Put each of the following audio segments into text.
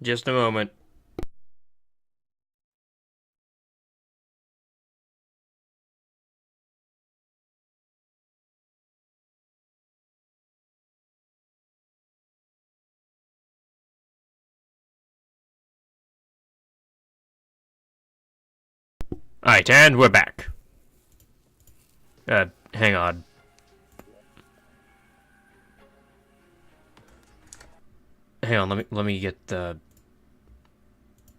Just a moment. Alright, and we're back. Hang on. Hang on, let me get a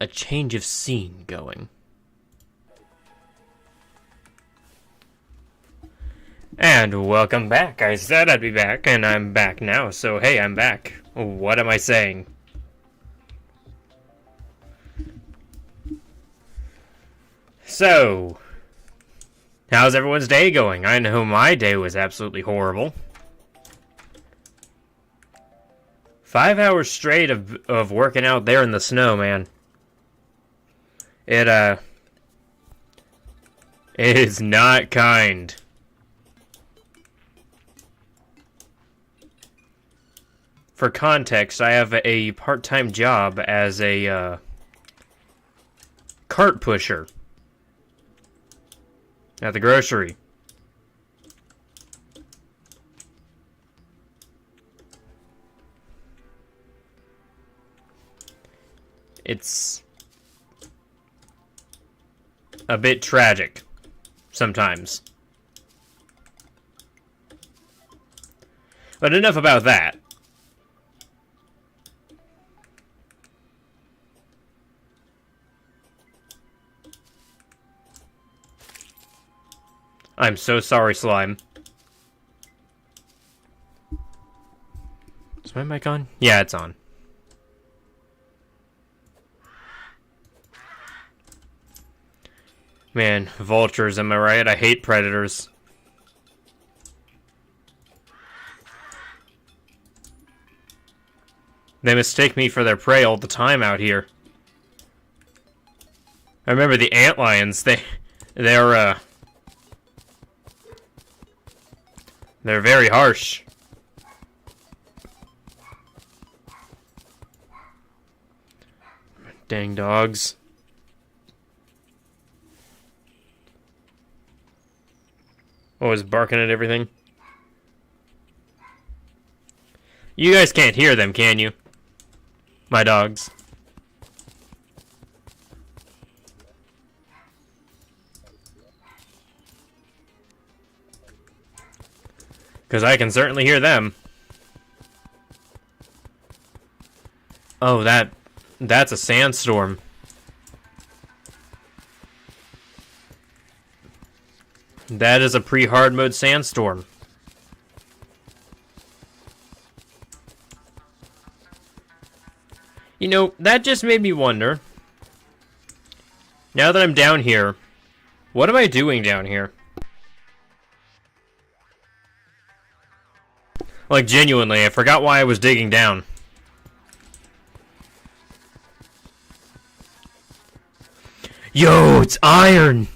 change of scene going. And welcome back. I said I'd be back, and I'm back now, so hey, I'm back. What am I saying? So, how's everyone's day going? I know my day was absolutely horrible. 5 hours straight of working out there in the snow, man. It is not kind. For context, I have a part-time job as a cart pusher at the grocery. It's a bit tragic sometimes. But enough about that. I'm so sorry, Slime. Is my mic on? Yeah, it's on. Man, vultures, am I right? I hate predators. They mistake me for their prey all the time out here. I remember the antlions, they're very harsh. Dang dogs. Always barking at everything. You guys can't hear them, can you? My dogs. Because I can certainly hear them. Oh, that's a sandstorm. That is a pre-hard mode sandstorm. You know, that just made me wonder. Now that I'm down here, what am I doing down here? Like, genuinely, I forgot why I was digging down. Yo, it's iron!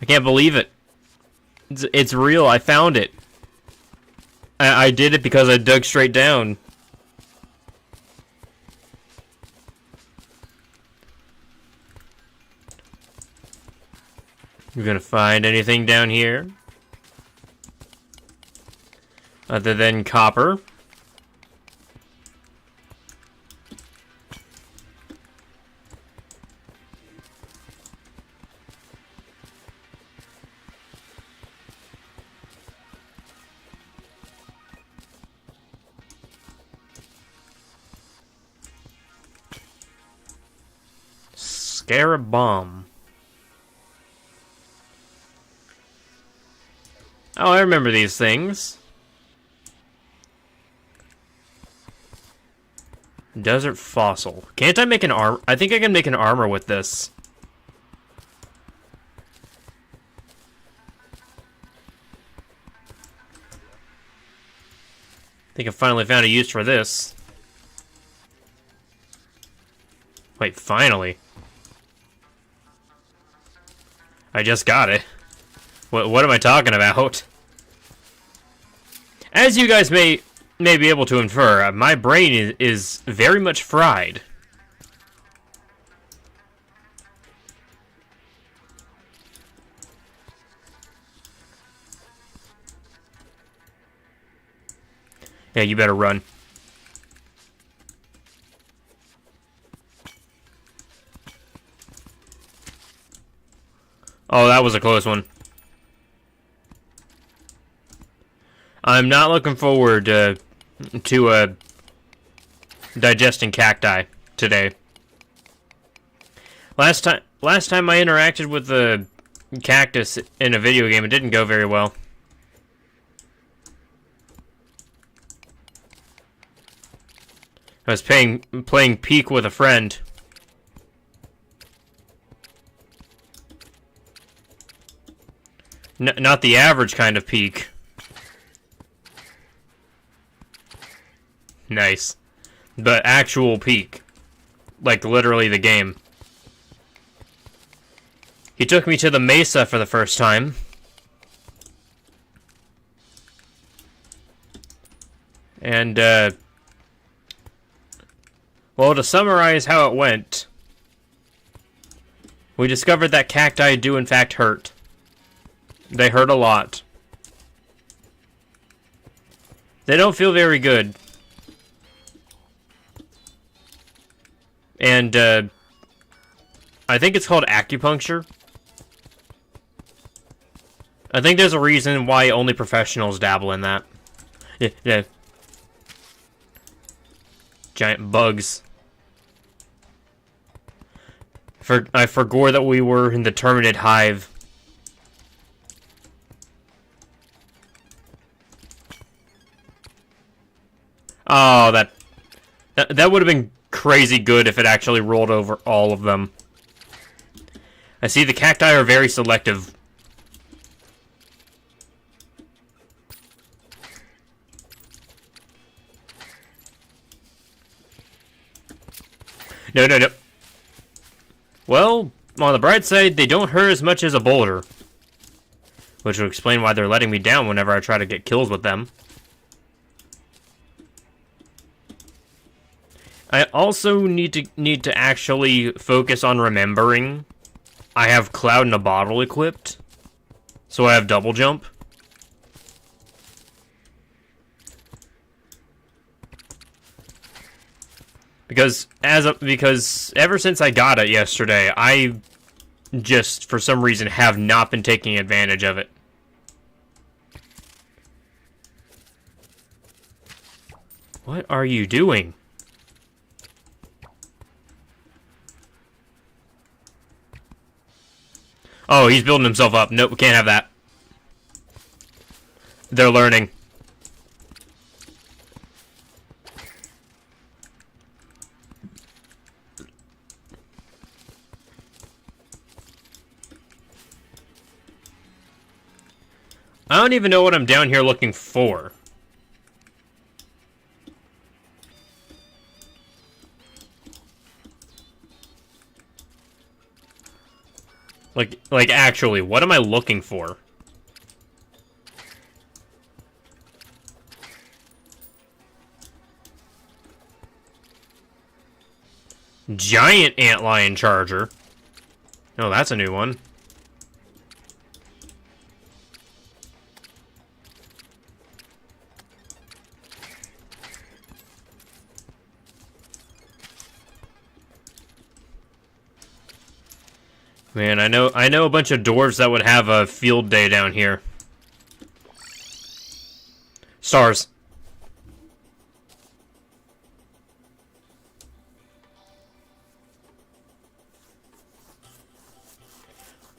I can't believe it. It's real, I found it. I did it because I dug straight down. You gonna find anything down here? Other than copper? Scarab bomb. Oh, I remember these things. Desert fossil. Can't I make an arm? I think I can make an armor with this. I think I finally found a use for this. Wait, finally? I just got it. What am I talking about? As you guys may may be able to infer, my brain is very much fried. Yeah, you better run. Oh, that was a close one. I'm not looking forward to digesting cacti today. Last time I interacted with a cactus in a video game, it didn't go very well. I was playing Peek with a friend. Not the average kind of Peek. Nice. But actual Peek. Like literally the game. He took me to the mesa for the first time. And, well, to summarize how it went, we discovered that cacti do in fact hurt. They hurt a lot. They don't feel very good. And, I think it's called acupuncture. I think there's a reason why only professionals dabble in that. Yeah. Giant bugs. I forgot that we were in the Terminid Hive. Oh, that would have been crazy good if it actually rolled over all of them. I see the cacti are very selective. No. Well, on the bright side, they don't hurt as much as a boulder. Which would explain why they're letting me down whenever I try to get kills with them. I also need to actually focus on remembering. I have Cloud in a Bottle equipped. So I have double jump. Because ever since I got it yesterday, I just, for some reason, have not been taking advantage of it. What are you doing? Oh, he's building himself up. Nope, we can't have that. They're learning. I don't even know what I'm down here looking for. Like actually, what am I looking for? Giant antlion charger. Oh, that's a new one. Man, I know a bunch of dwarves that would have a field day down here. Stars.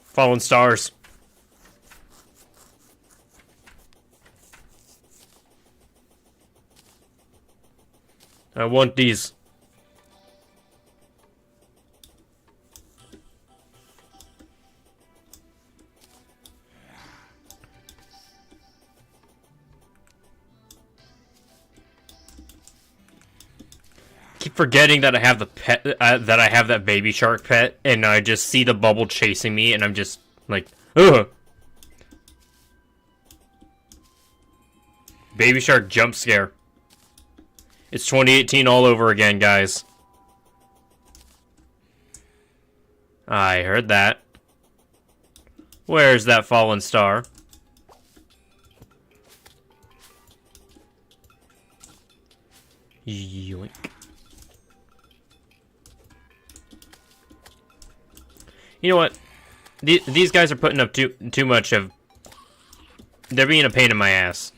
Fallen stars. I want these. Keep forgetting that I have the pet, that I have that baby shark pet, and I just see the bubble chasing me, and I'm just like, ugh. Baby shark jump scare. It's 2018 all over again, guys. I heard that. Where's that fallen star? Yoink. You know what? These guys are putting up too much of... They're being a pain in my ass.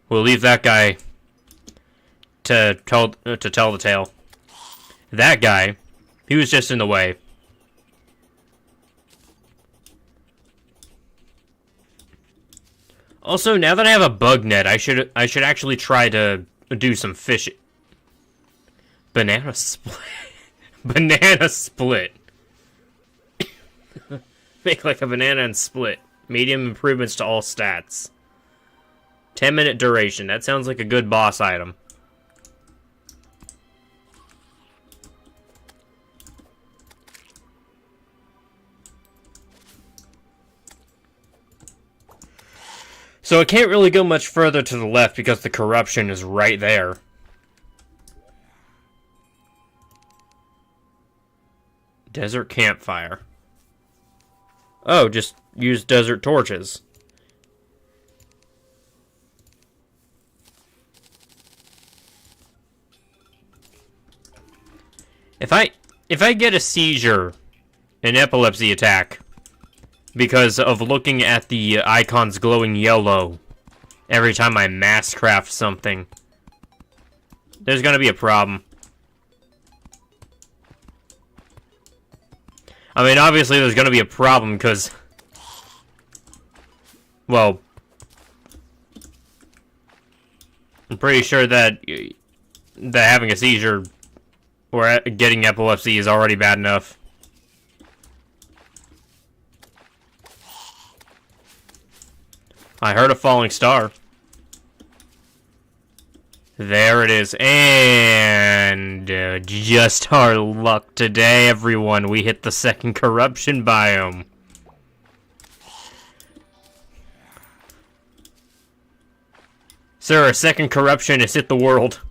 We'll leave that guy to tell the tale. That guy, he was just in the way. Also, now that I have a bug net, I should actually try to do some fishing. Banana split. Banana split. Make like a banana and split. Medium improvements to all stats. 10-minute duration. That sounds like a good boss item. So it can't really go much further to the left because the corruption is right there. Desert campfire. Oh, just use desert torches. If I get a seizure, an epilepsy attack, because of looking at the icons glowing yellow every time I mass craft something, there's gonna be a problem. I mean, obviously there's gonna be a problem because, well, I'm pretty sure that having a seizure or getting epilepsy is already bad enough. I heard a falling star. There it is. And just our luck today, everyone. We hit the second corruption biome. Sir, a second corruption has hit the world.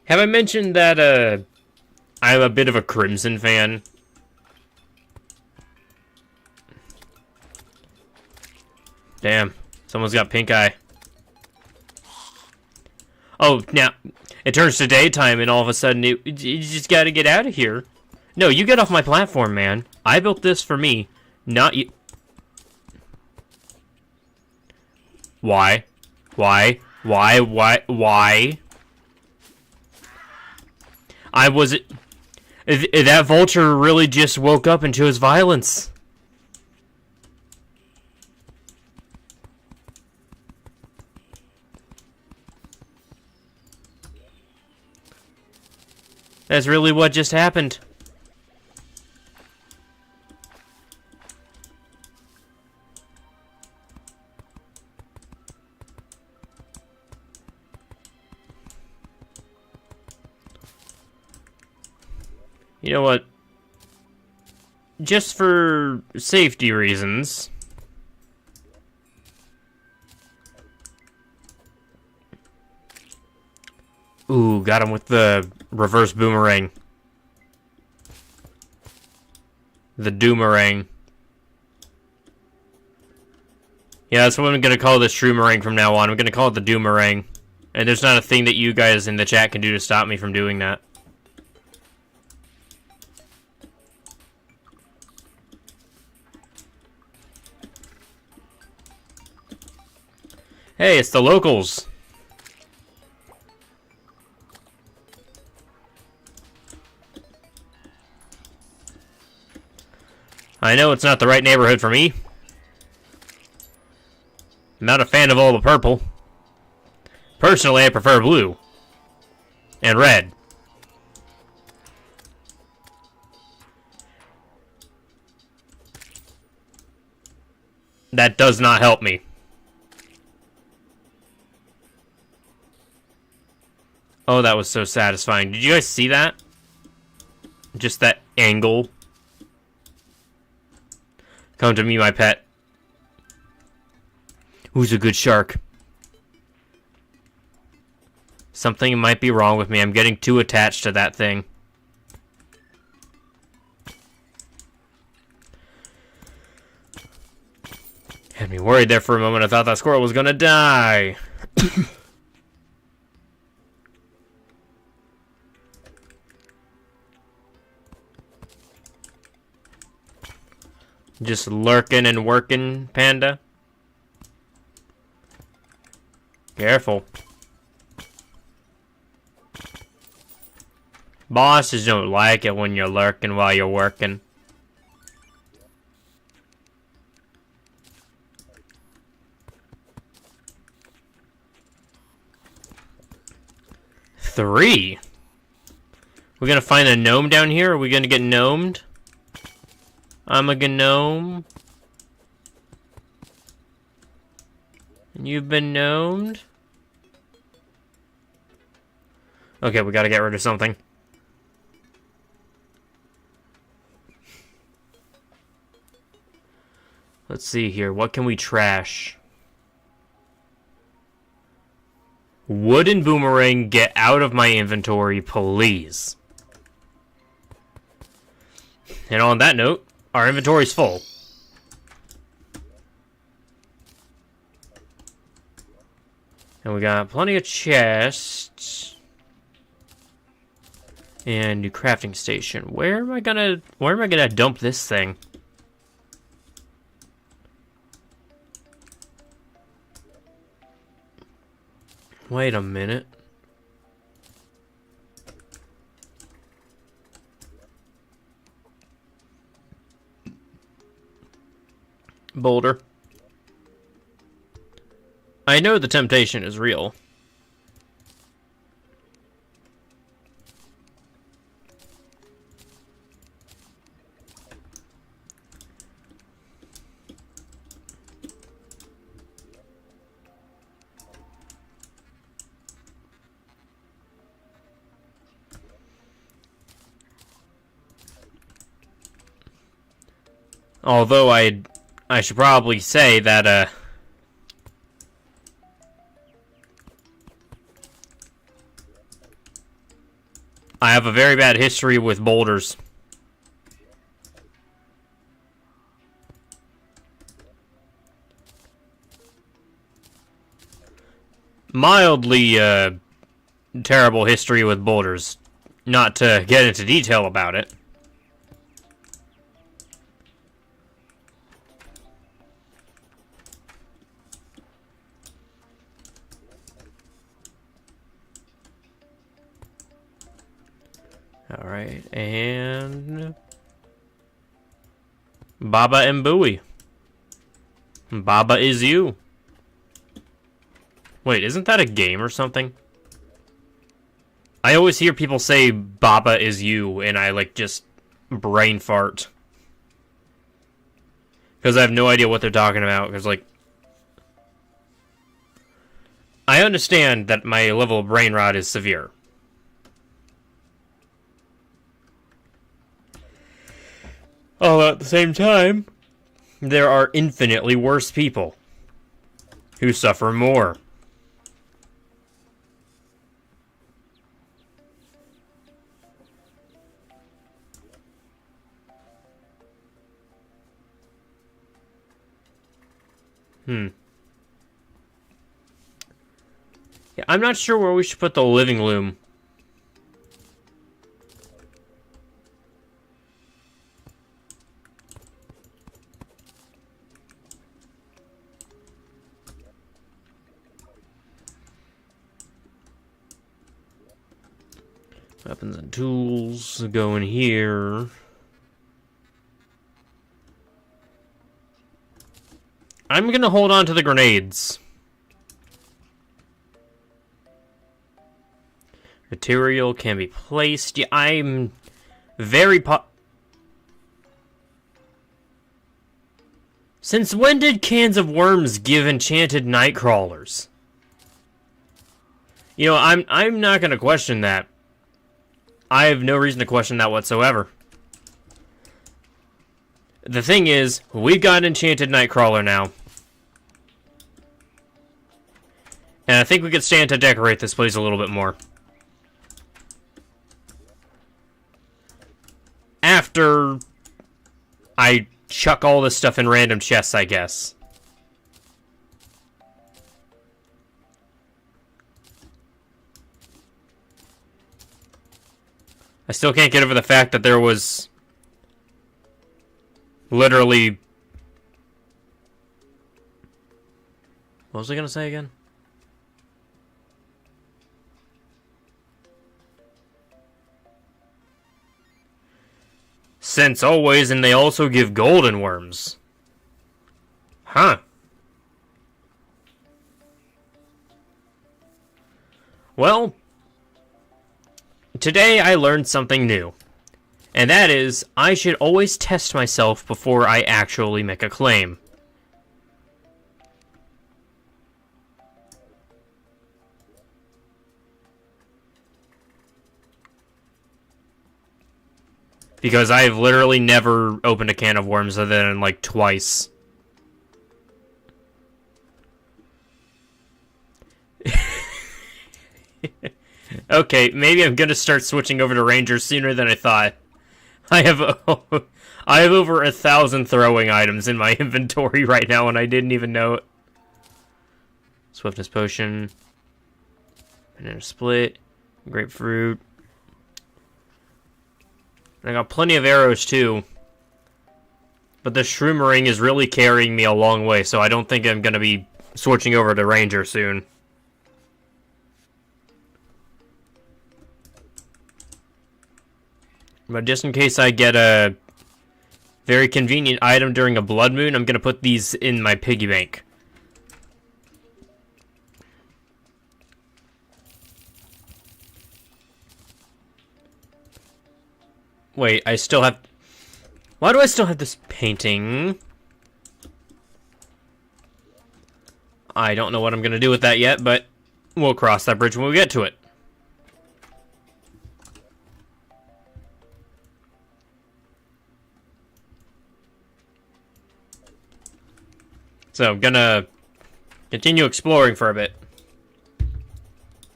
Have I mentioned that, I'm a bit of a Crimson fan? Damn, someone's got pink eye. Oh, now, it turns to daytime and all of a sudden you just gotta get out of here. No, you get off my platform, man. I built this for me, not you. Why? Why? Why? Why? Why? That vulture really just woke up into his violence. That's really what just happened. You know what? Just for safety reasons. Ooh, got him with the reverse boomerang. The doomerang. Yeah, that's what I'm gonna call this Shroomerang from now on. I'm gonna call it the doomerang. And there's not a thing that you guys in the chat can do to stop me from doing that. Hey, it's the locals. I know it's not the right neighborhood for me. I'm not a fan of all the purple. Personally, I prefer blue. And red. That does not help me. Oh, that was so satisfying. Did you guys see that? Just that angle. Come to me, my pet. Who's a good shark? Something might be wrong with me. I'm getting too attached to that thing. Had me worried there for a moment. I thought that squirrel was gonna die. Just lurking and working, panda. Careful. Bosses don't like it when you're lurking while you're working. Three? We're gonna find a gnome down here? Are we gonna get gnomed? I'm a gnome. And you've been gnomed? Okay, we gotta get rid of something. Let's see here. What can we trash? Wooden boomerang, get out of my inventory, please. And on that note, our inventory's full. And we got plenty of chests. And new crafting station. Where am I gonna dump this thing? Wait a minute. Boulder. I know the temptation is real. Although I should probably say that, I have a very bad history with boulders. Mildly, terrible history with boulders. Not to get into detail about it. Alright, and Baba and Booey. Baba is you. Wait, isn't that a game or something? I always hear people say Baba is you, and I just brain fart. Because I have no idea what they're talking about, because I understand that my level of brain rot is severe. Although at the same time, there are infinitely worse people who suffer more. Yeah, I'm not sure where we should put the living loom. Weapons and tools go in here. I'm gonna hold on to the grenades. Material can be placed. Yeah, I'm very Since when did cans of worms give enchanted night crawlers? You know, I'm not gonna question that. I have no reason to question that whatsoever. The thing is, we've got an enchanted nightcrawler now. And I think we could stand to decorate this place a little bit more. After I chuck all this stuff in random chests, I guess. I still can't get over the fact that there was literally... What was I gonna say again? Since always, and they also give golden worms. Huh. Well, today I learned something new. And that is, I should always test myself before I actually make a claim. Because I've literally never opened a can of worms other than, like, twice. Okay, maybe I'm gonna start switching over to Rangers sooner than I thought. I have over 1,000 throwing items in my inventory right now, and I didn't even know it. Swiftness potion. Banana split. Grapefruit. I got plenty of arrows, too. But the Shroomerang is really carrying me a long way, so I don't think I'm going to be switching over to Ranger soon. But just in case I get a very convenient item during a blood moon, I'm going to put these in my piggy bank. Wait, I still have... Why do I still have this painting? I don't know what I'm going to do with that yet, but we'll cross that bridge when we get to it. So, I'm gonna continue exploring for a bit.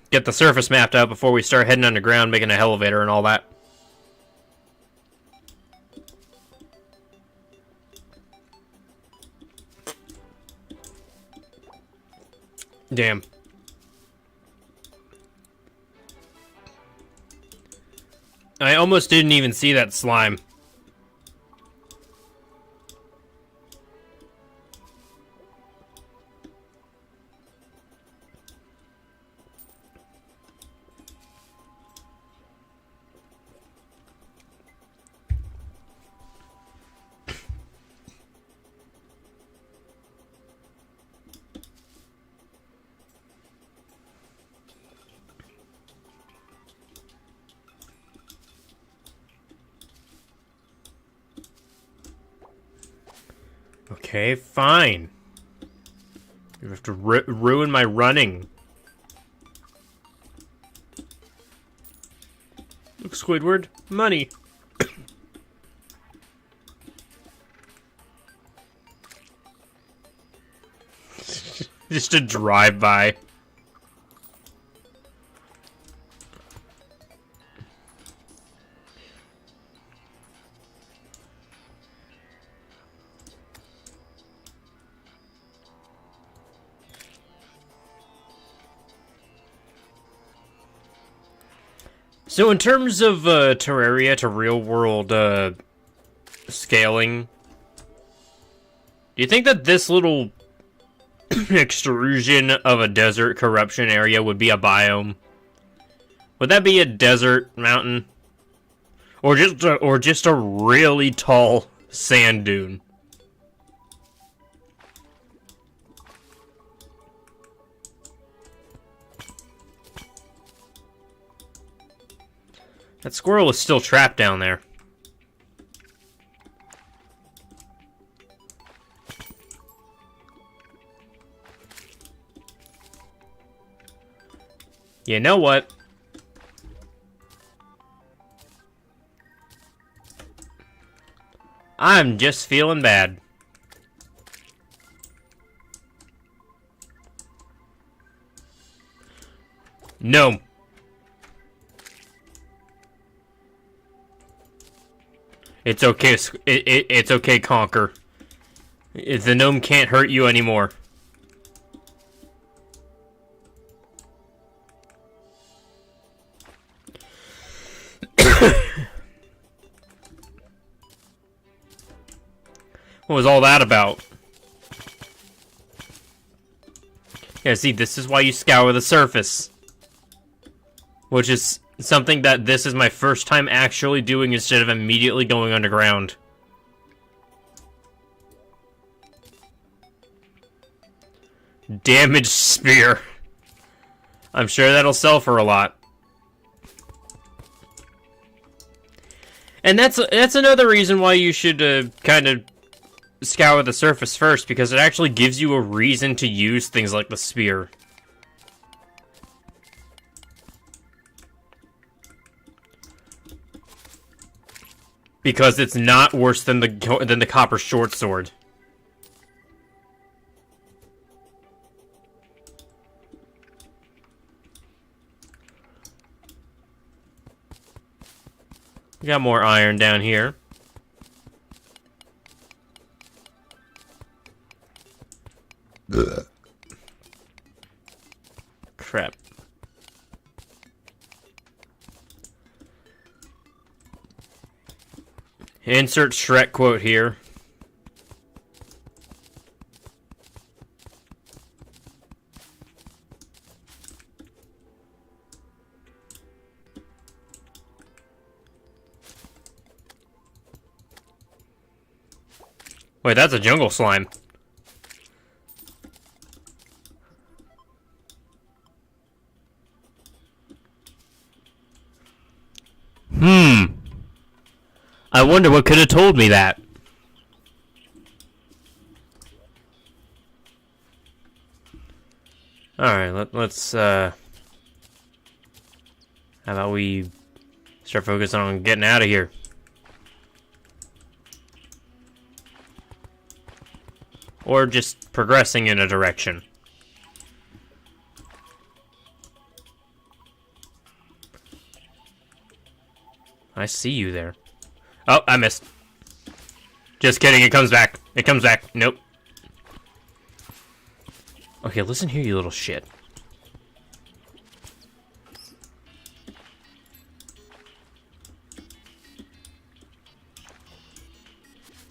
Get the surface mapped out before we start heading underground, making an elevator and all that. Damn. I almost didn't even see that slime. Okay, fine. You have to ruin my running. Look, Squidward, money. Just a drive-by. So in terms of Terraria to real-world scaling, do you think that this little extrusion of a desert corruption area would be a biome? Would that be a desert mountain? Or just a really tall sand dune? That squirrel is still trapped down there. You know what? I'm just feeling bad. No. It's okay. It's okay, Conquer. The gnome can't hurt you anymore. What was all that about? Yeah, see, this is why you scour the surface. Which is something that this is my first time actually doing instead of immediately going underground. Damaged spear. I'm sure that'll sell for a lot. And that's another reason why you should kind of scour the surface first, because it actually gives you a reason to use things like the spear. Because it's not worse than the copper short sword. We got more iron down here. Ugh. Crap. Insert Shrek quote here. Wait, that's a jungle slime. I wonder what could have told me that. Alright, let's, how about we start focusing on getting out of here? Or just progressing in a direction. I see you there. Oh, I missed. Just kidding, it comes back. It comes back. Nope. Okay, listen here, you little shit.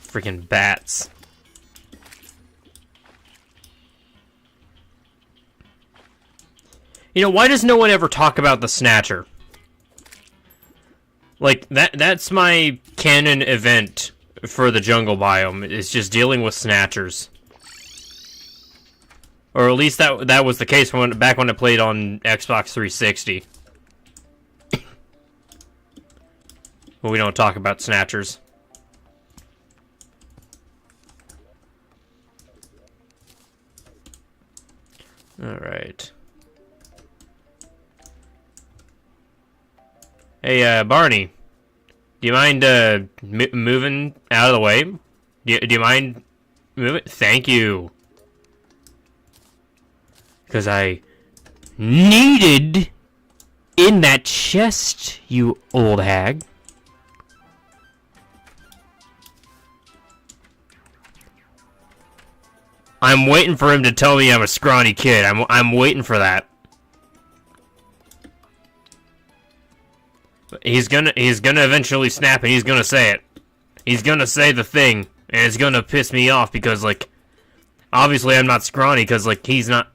Freaking bats. You know, why does no one ever talk about the Snatcher? Like, that's my canon event for the jungle biome. It's just dealing with Snatchers. Or at least that was the case back when I played on Xbox 360. But we don't talk about Snatchers. Alright. Hey, Barney. Do you mind, moving out of the way? Do you mind moving? Thank you. Because I needed in that chest, you old hag. I'm waiting for him to tell me I'm a scrawny kid. I'm waiting for that. He's gonna eventually snap and he's gonna say it. He's gonna say the thing, and it's gonna piss me off because, like, obviously I'm not scrawny because, like, he's not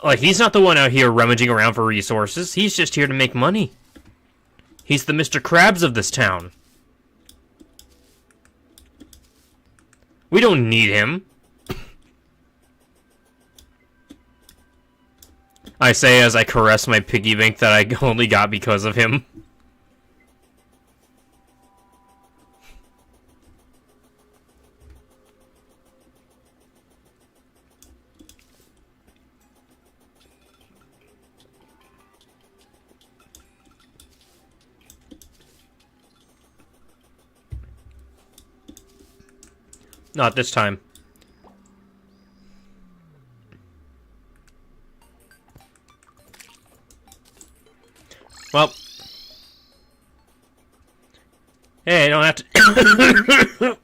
the one out here rummaging around for resources. He's just here to make money. He's the Mr. Krabs of this town. We don't need him. I say as I caress my piggy bank that I only got because of him. Not this time. Well. Hey, I don't have to...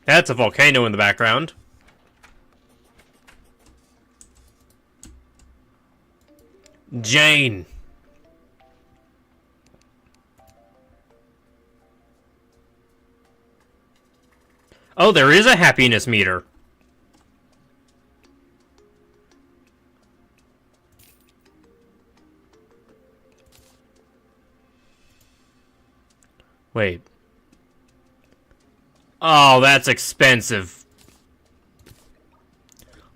That's a volcano in the background. Jane. Oh, there is a happiness meter. Wait. Oh, that's expensive.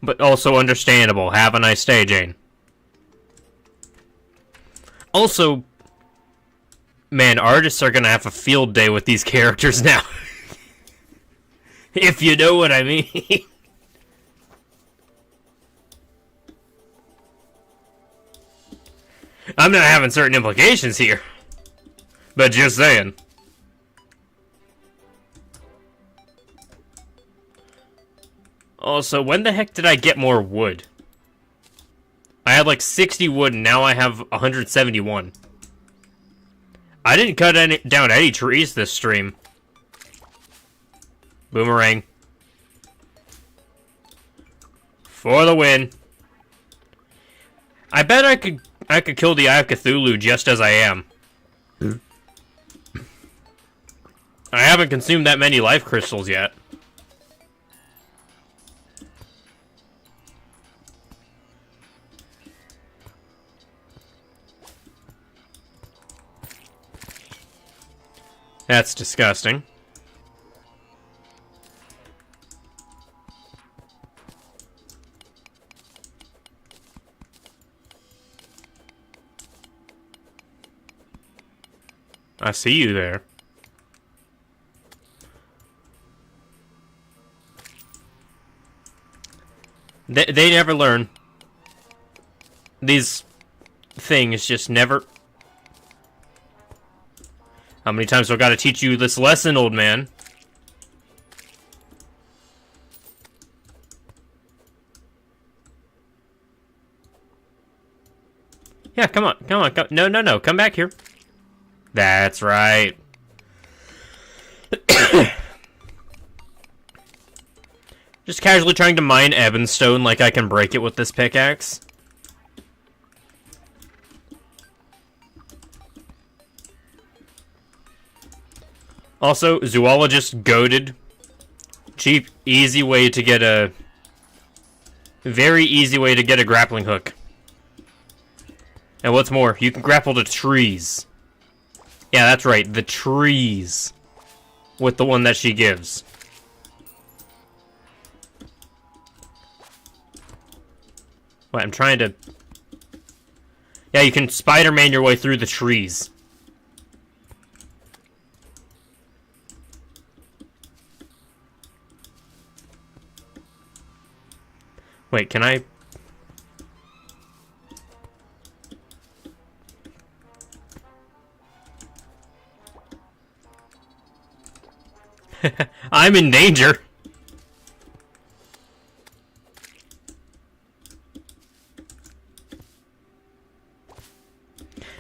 But also understandable. Have a nice day, Jane. Also, man, artists are gonna have a field day with these characters now. If you know what I mean. I'm not having certain implications here. But just saying. Also, when the heck did I get more wood? I had like 60 wood and now I have 171. I didn't cut down any trees this stream. Boomerang. For the win. I bet I could kill the Eye of Cthulhu just as I am. I haven't consumed that many life crystals yet. That's disgusting. I see you there. They never learn. These things just never... How many times do I gotta teach you this lesson, old man? Yeah, come on, come on, come... No, come back here. That's right. Just casually trying to mine Ebonstone like I can break it with this pickaxe. Also, zoologist goated. Cheap, easy way to get a... Very easy way to get a grappling hook. And what's more, you can grapple to trees. Yeah, that's right, the trees. With the one that she gives. What, I'm trying to... Yeah, you can Spider-Man your way through the trees. Wait, can I... I'm in danger.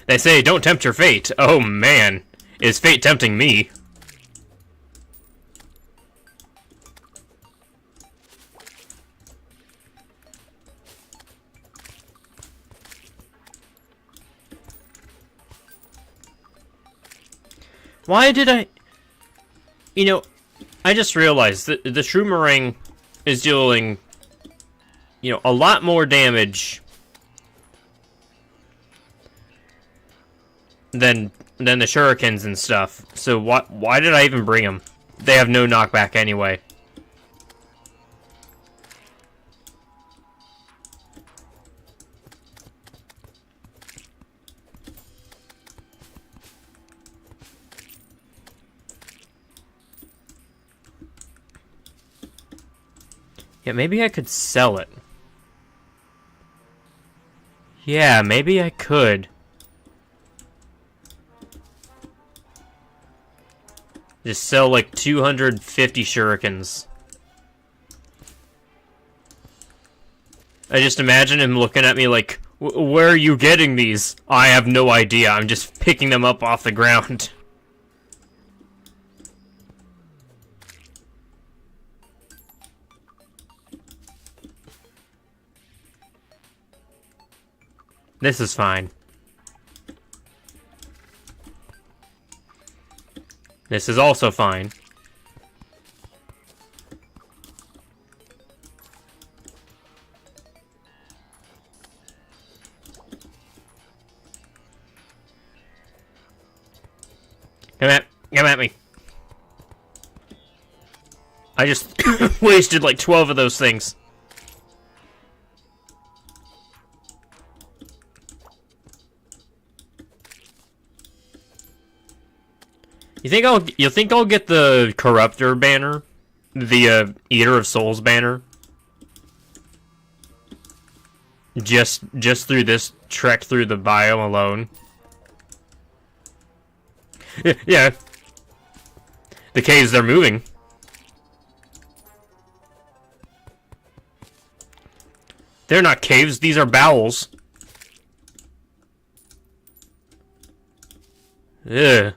They say, don't tempt your fate. Oh, man. Is fate tempting me? Why did I... You know, I just realized that the Shroomerang is dealing, you know, a lot more damage than the shurikens and stuff. So why did I even bring them? They have no knockback anyway. Yeah, maybe I could sell it. Yeah, maybe I could. Just sell like 250 shurikens. I just imagine him looking at me like, where are you getting these? I have no idea. I'm just picking them up off the ground. This is fine. This is also fine. Come at me. I just wasted like 12 of those things. You think I'll get the Corruptor banner? The Eater of Souls banner? Just through this trek through the biome alone? Yeah. The caves, they're moving. They're not caves, these are bowels. Ugh.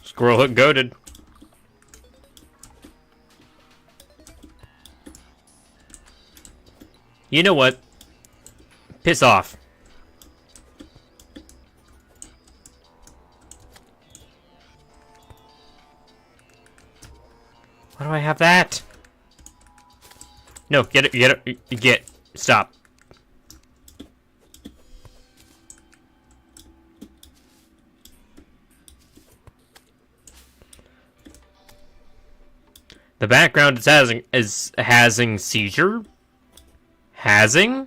Squirrel hook goated. You know what? Piss off. Why do I have that? No, get. Stop. The background is having seizure? Hazing?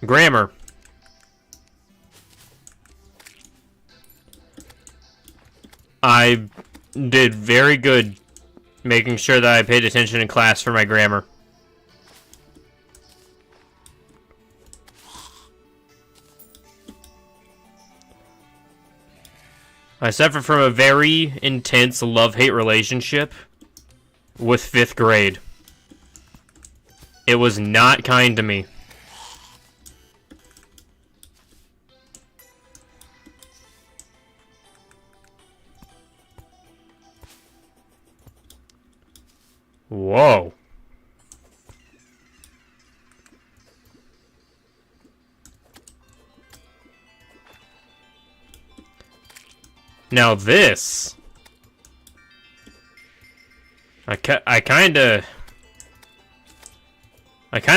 Grammar. I did very good making sure that I paid attention in class for my grammar. I suffered from a very intense love-hate relationship with 5th grade. It was not kind to me. Whoa. Now this... I kinda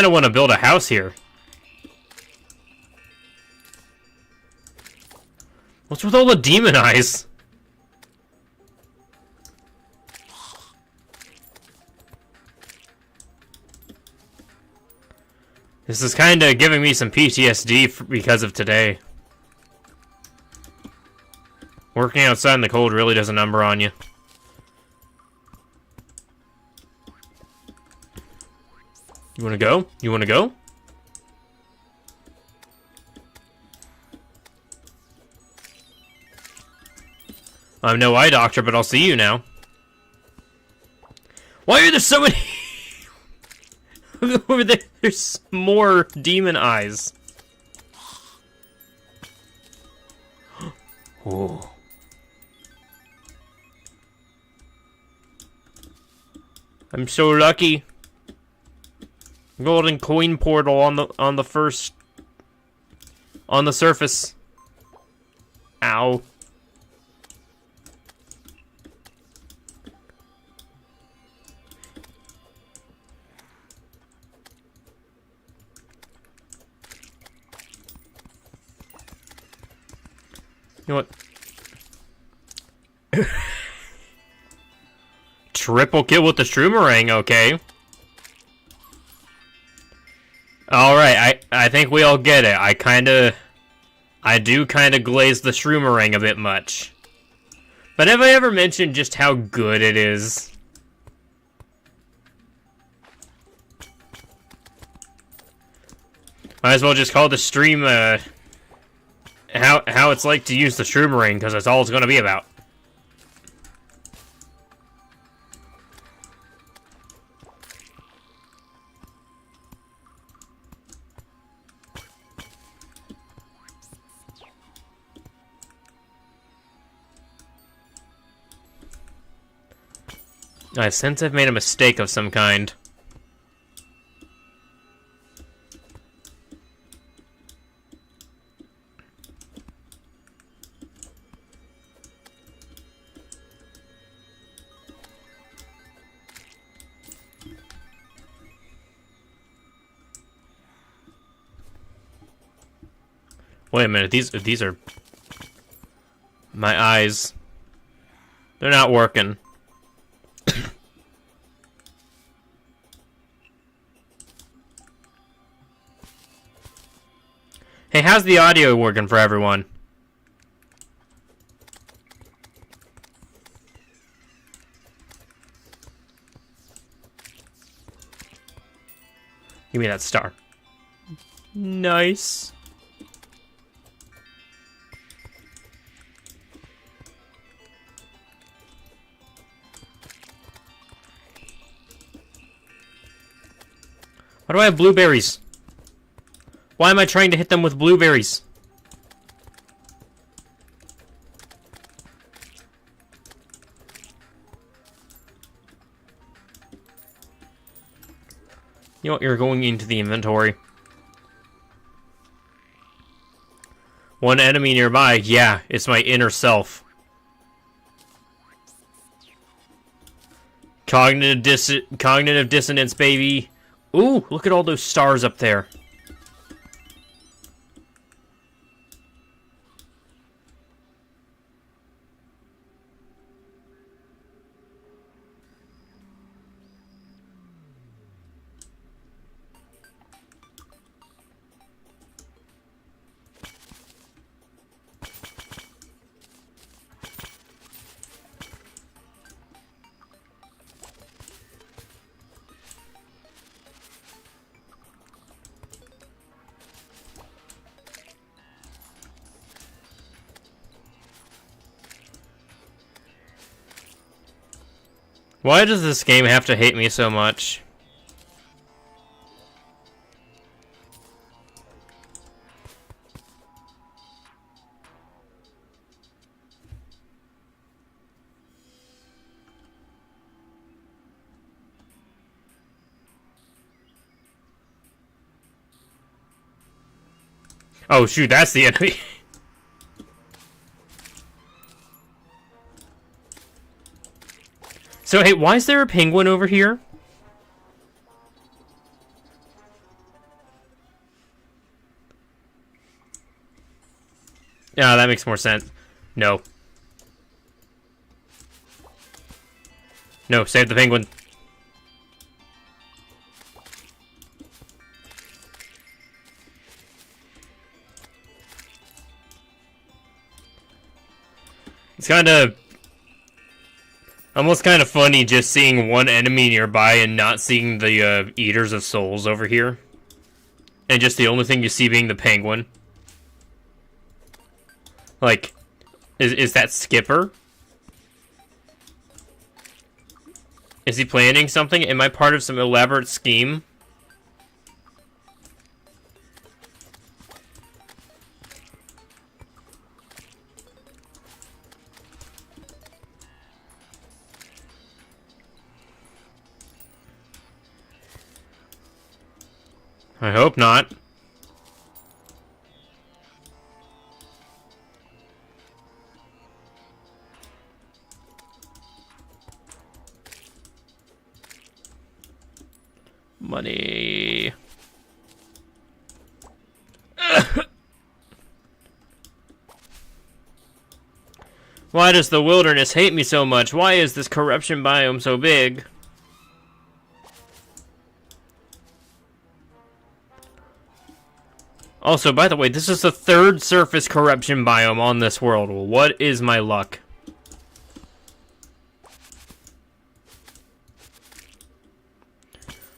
want to build a house here. What's with all the demon eyes? This is kinda giving me some PTSD because of today. Working outside in the cold really does a number on you. You wanna go? You wanna go? I'm no eye doctor, but I'll see you now. Why are there so many... Over there, there's more demon eyes. Oh. I'm so lucky. Golden coin portal on the first on the surface. Ow. You know what? Triple kill with the Stroomerang, okay. Alright, I think we all get it. I do kinda glaze the shroomerang a bit much. But have I ever mentioned just how good it is? Might as well just call the stream, how it's like to use the shroomerang, because that's all it's gonna be about. I sense I've made a mistake of some kind. Wait a minute, these are my eyes. They're not working. Hey, how's the audio working for everyone? Give me that star. Nice. Why do I have blueberries? Why am I trying to hit them with blueberries? You know what? You're going into the inventory. One enemy nearby. Yeah, it's my inner self. Cognitive dissonance, baby. Ooh, look at all those stars up there. Why does this game have to hate me so much? Oh shoot, that's the enemy. So hey, why is there a penguin over here? Yeah, that makes more sense. No. No, save the penguin. It's almost kind of funny just seeing one enemy nearby and not seeing the Eaters of Souls over here. And just the only thing you see being the penguin. Like, is that Skipper? Is he planning something? Am I part of some elaborate scheme? I hope not. Money. Why does the wilderness hate me so much? Why is this corruption biome so big? Also, by the way, this is the third surface corruption biome on this world. What is my luck?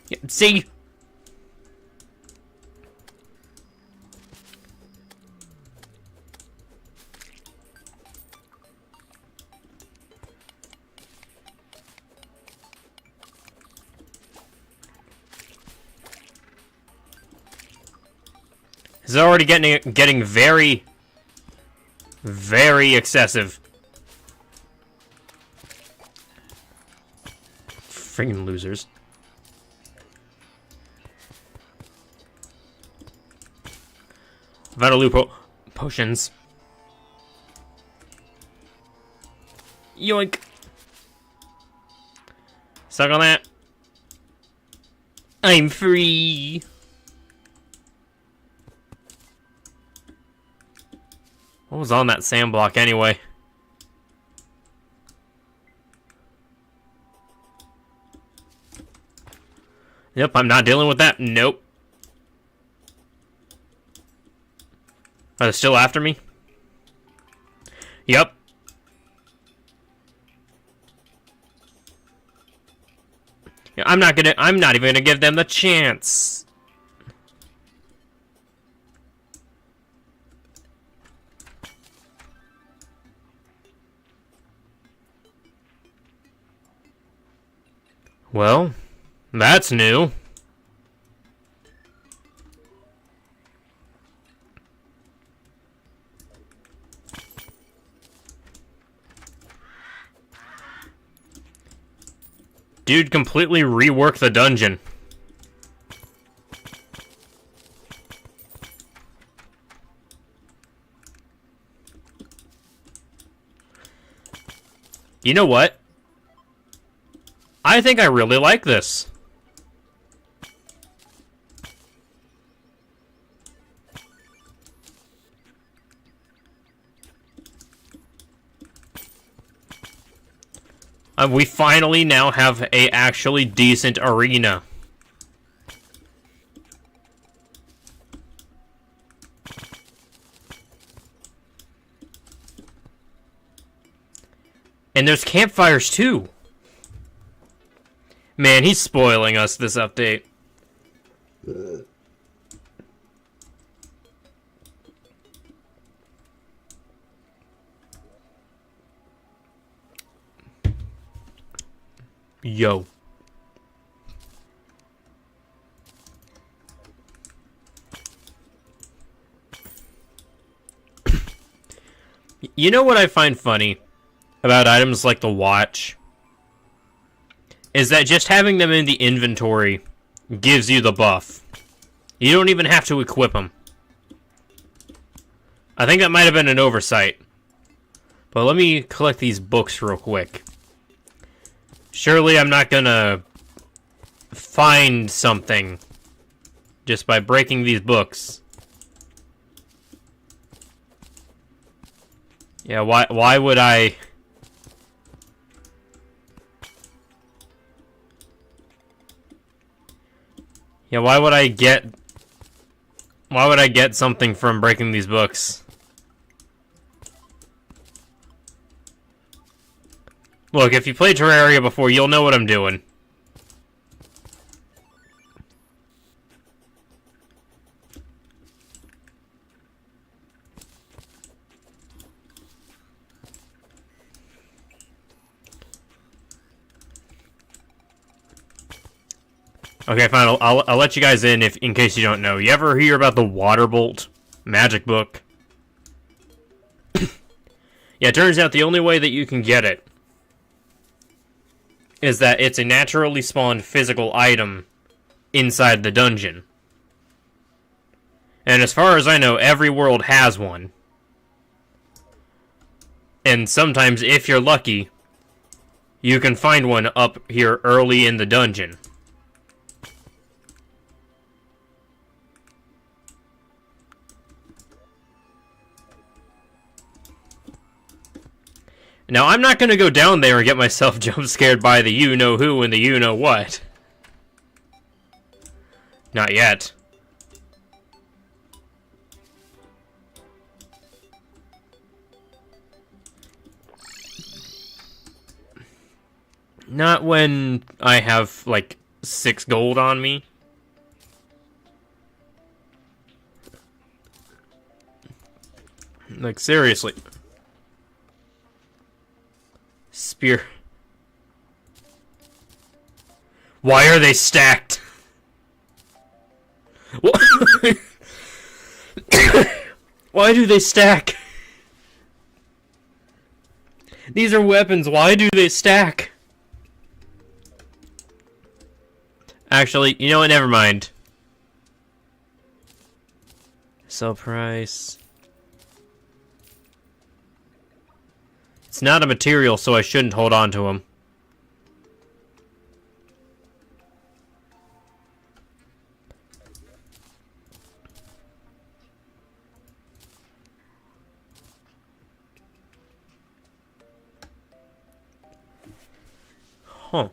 Yeah, see? It's already getting very, very excessive. Freaking losers. Vitalu potions. Yoink. Suck on that. I'm free. What was on that sand block anyway? Yep, I'm not dealing with that. Nope. Are they still after me? Yep. Yeah, I'm not even gonna give them the chance. Well, that's new. Dude completely reworked the dungeon. You know what? I think I really like this. We finally now have a actually decent arena. And there's campfires too. Man, he's spoiling us this update. Yo. You know what I find funny about items like the watch? Is that just having them in the inventory gives you the buff. You don't even have to equip them. I think that might have been an oversight. But let me collect these books real quick. Surely I'm not gonna find something just by breaking these books. Yeah, why would I... Yeah, why would I get something from breaking these books? Look, if you played Terraria before, you'll know what I'm doing. Okay, fine. I'll let you guys in in case you don't know. You ever hear about the Waterbolt magic book? Yeah, it turns out the only way that you can get it is that it's a naturally spawned physical item inside the dungeon. And as far as I know, every world has one. And sometimes, if you're lucky, you can find one up here early in the dungeon. Now, I'm not going to go down there and get myself jump scared by the you-know-who and the you-know-what. Not yet. Not when I have, like, 6 gold on me. Like, seriously. Spear. Why are they stacked? Why do they stack? These are weapons. Why do they stack? Actually, you know what? Never mind. Sell price. It's not a material, so I shouldn't hold on to them. Huh.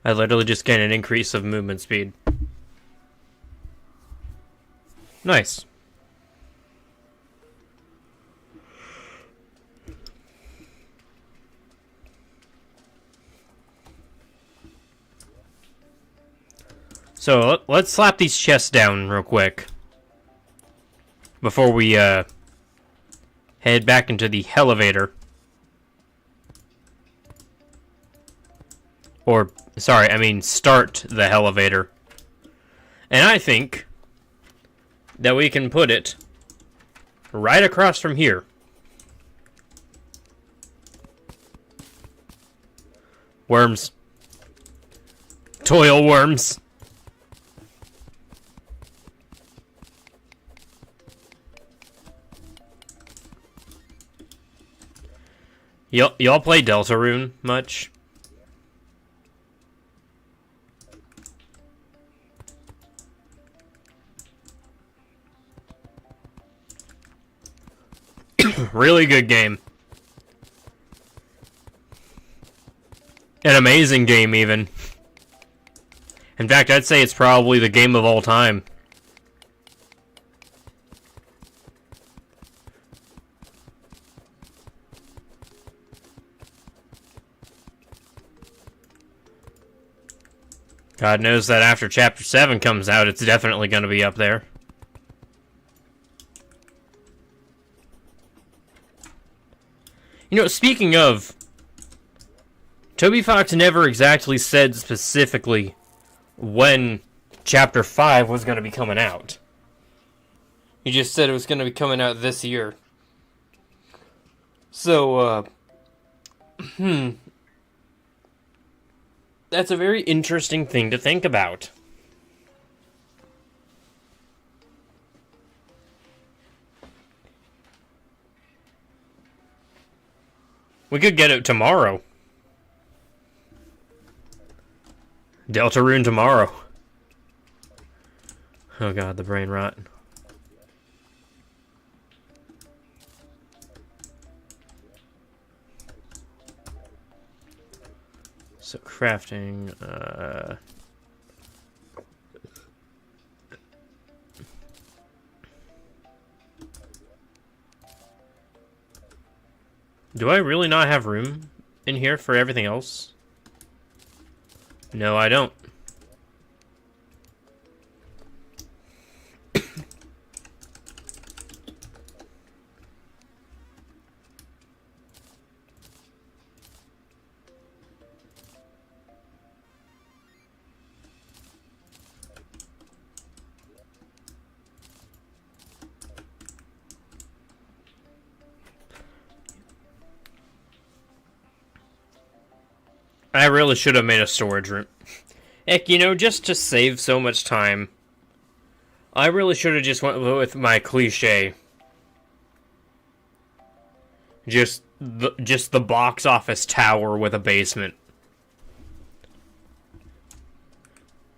I literally just gain an increase of movement speed. Nice. So, let's slap these chests down real quick. Before we, head back into the elevator. Or, sorry, I mean start the elevator. And I think that we can put it right across from here. Worms. Toil worms. Y'all play Deltarune much? Really good game. An amazing game, even. In fact, I'd say it's probably the game of all time. God knows that after Chapter 7 comes out, it's definitely going to be up there. You know, speaking of, Toby Fox never exactly said specifically when Chapter 5 was going to be coming out. He just said it was going to be coming out this year. So, that's a very interesting thing to think about. We could get it tomorrow. Deltarune tomorrow. Oh god, the brain rot. So crafting, do I really not have room in here for everything else? No, I don't. I really should have made a storage room. Heck, you know, just to save so much time, I really should have just went with my cliche. Just the box office tower with a basement.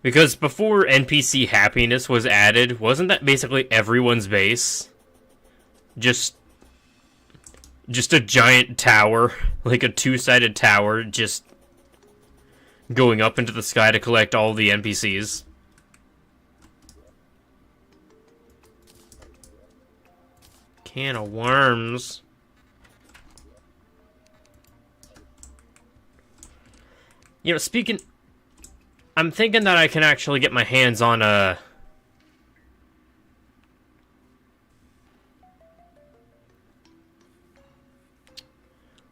Because before NPC happiness was added, wasn't that basically everyone's base? Just a giant tower, like a two-sided tower, just going up into the sky to collect all the NPCs. can of worms. You know, speaking... I'm thinking that I can actually get my hands on a...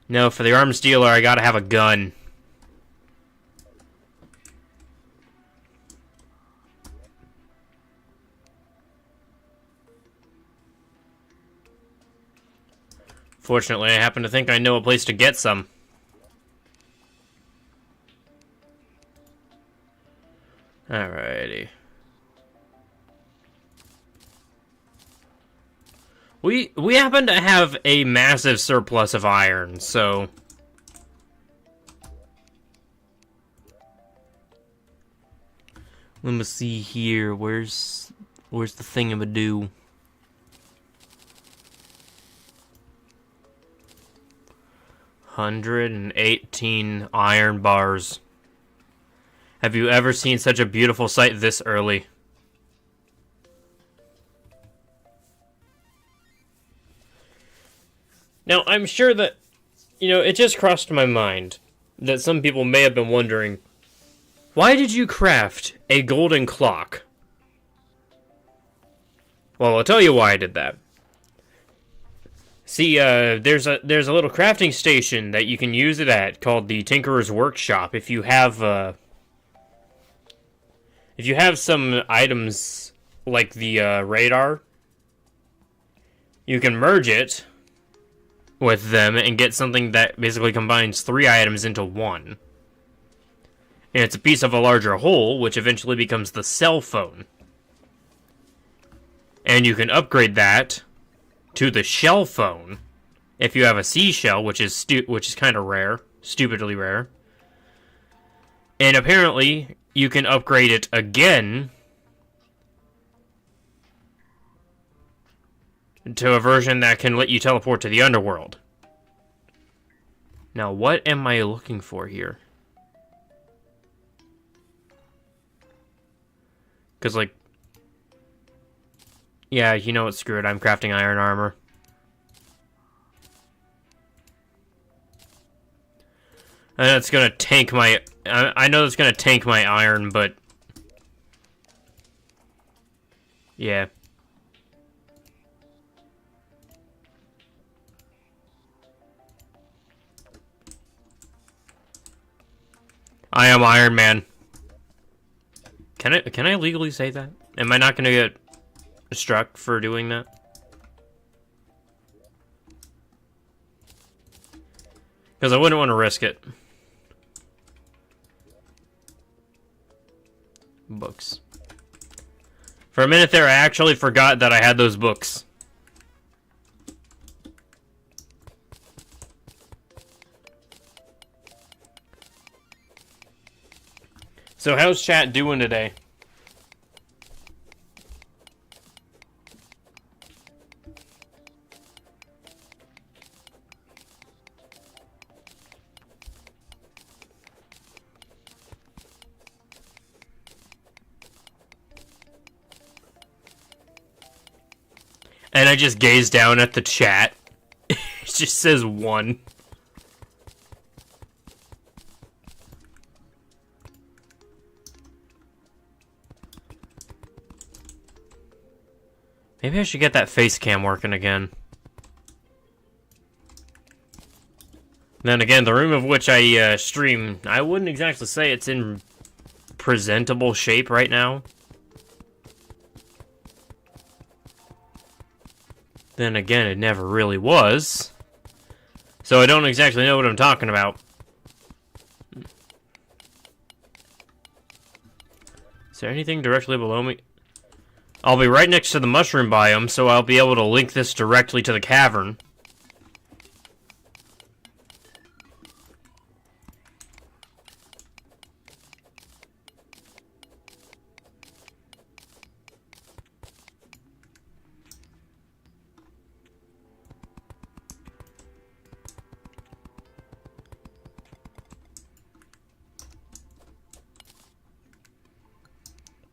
No, for the arms dealer, I gotta have a gun. Fortunately, I happen to think I know a place to get some. Alrighty. We happen to have a massive surplus of iron, so... Let me see here, where's the thingamadoo? $118 iron bars. Have you ever seen such a beautiful sight this early? Now, I'm sure that, you know, it just crossed my mind that some people may have been wondering, why did you craft a golden clock? Well, I'll tell you why I did that. See, there's a little crafting station that you can use it at called the Tinkerer's Workshop. If you have some items like the radar, you can merge it with them and get something that basically combines 3 items into one. And it's a piece of a larger whole, which eventually becomes the cell phone. And you can upgrade that to the shell phone if you have a seashell, which is kind of rare, stupidly rare. And apparently, you can upgrade it again to a version that can let you teleport to the underworld. Now, what am I looking for here? Because, like... Yeah, you know what, screw it, I'm crafting iron armor. I know it's gonna tank my... I know it's gonna tank my iron, but... Yeah. I am Iron Man. Can I legally say that? Am I not gonna get struck for doing that? Because I wouldn't want to risk it. Books. For a minute there, I actually forgot that I had those books. So how's chat doing today? And I just gaze down at the chat. It just says 1. Maybe I should get that face cam working again. Then again, the room of which I stream, I wouldn't exactly say it's in presentable shape right now. Then again, it never really was. So I don't exactly know what I'm talking about. Is there anything directly below me? I'll be right next to the mushroom biome, so I'll be able to link this directly to the cavern.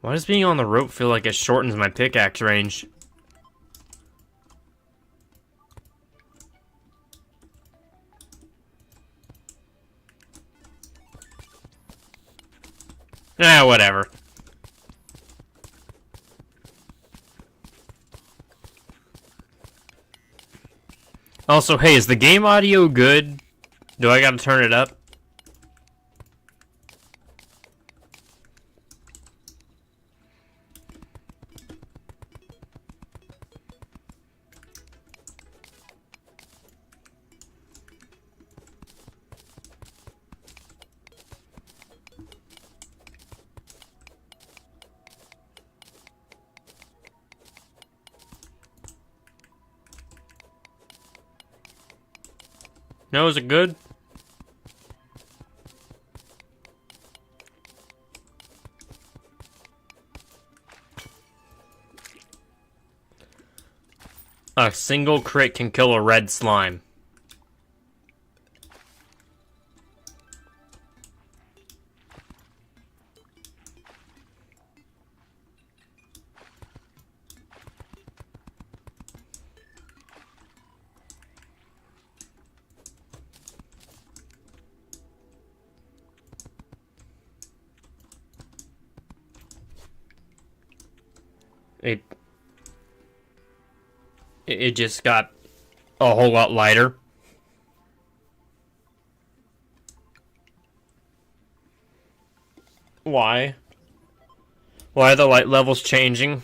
Why does being on the rope feel like it shortens my pickaxe range? Whatever. Also, hey, is the game audio good? Do I gotta turn it up? No, is it good? A single crit can kill a red slime. It just got a whole lot lighter. Why? Why are the light levels changing?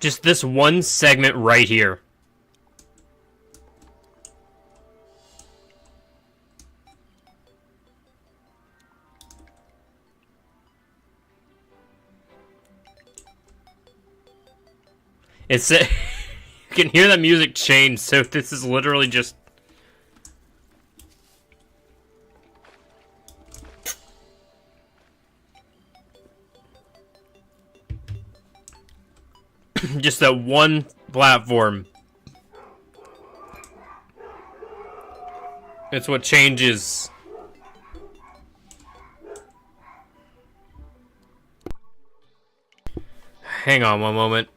Just this one segment right here. It's you can hear the music change, so this is literally just just that one platform. It's what changes. Hang on one moment.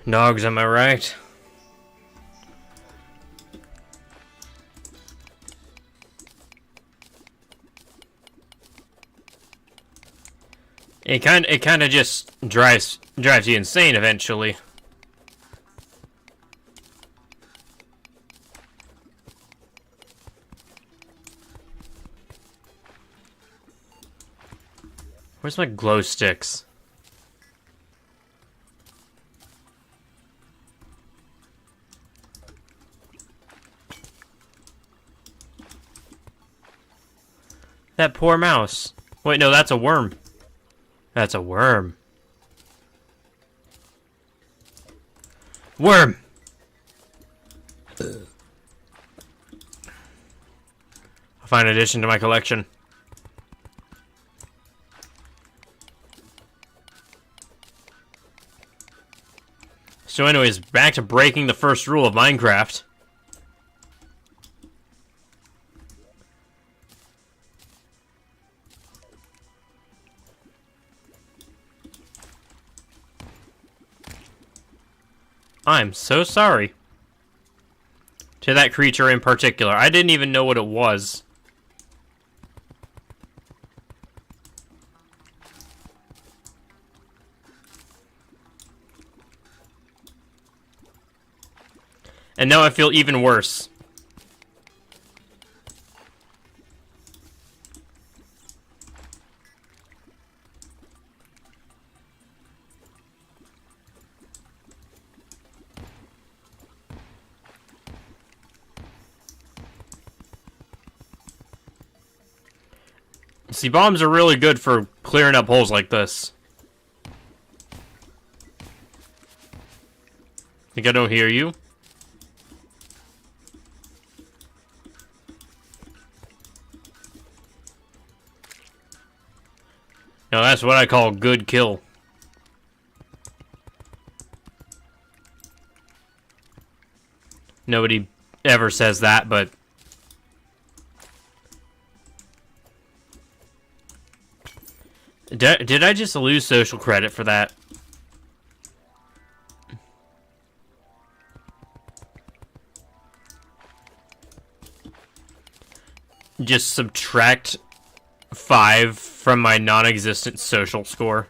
Dogs, am I right? It kind of just drives you insane eventually. Where's my glow sticks? That poor mouse. Wait, no, that's a worm. That's a worm. Worm! I'll find an addition to my collection. So anyways, back to breaking the first rule of Minecraft. I'm so sorry. To that creature in particular. I didn't even know what it was. And now I feel even worse. See, bombs are really good for clearing up holes like this. Think I don't hear you? Now that's what I call good kill. Nobody ever says that, but... Did I just lose social credit for that? Just subtract 5 from my non-existent social score.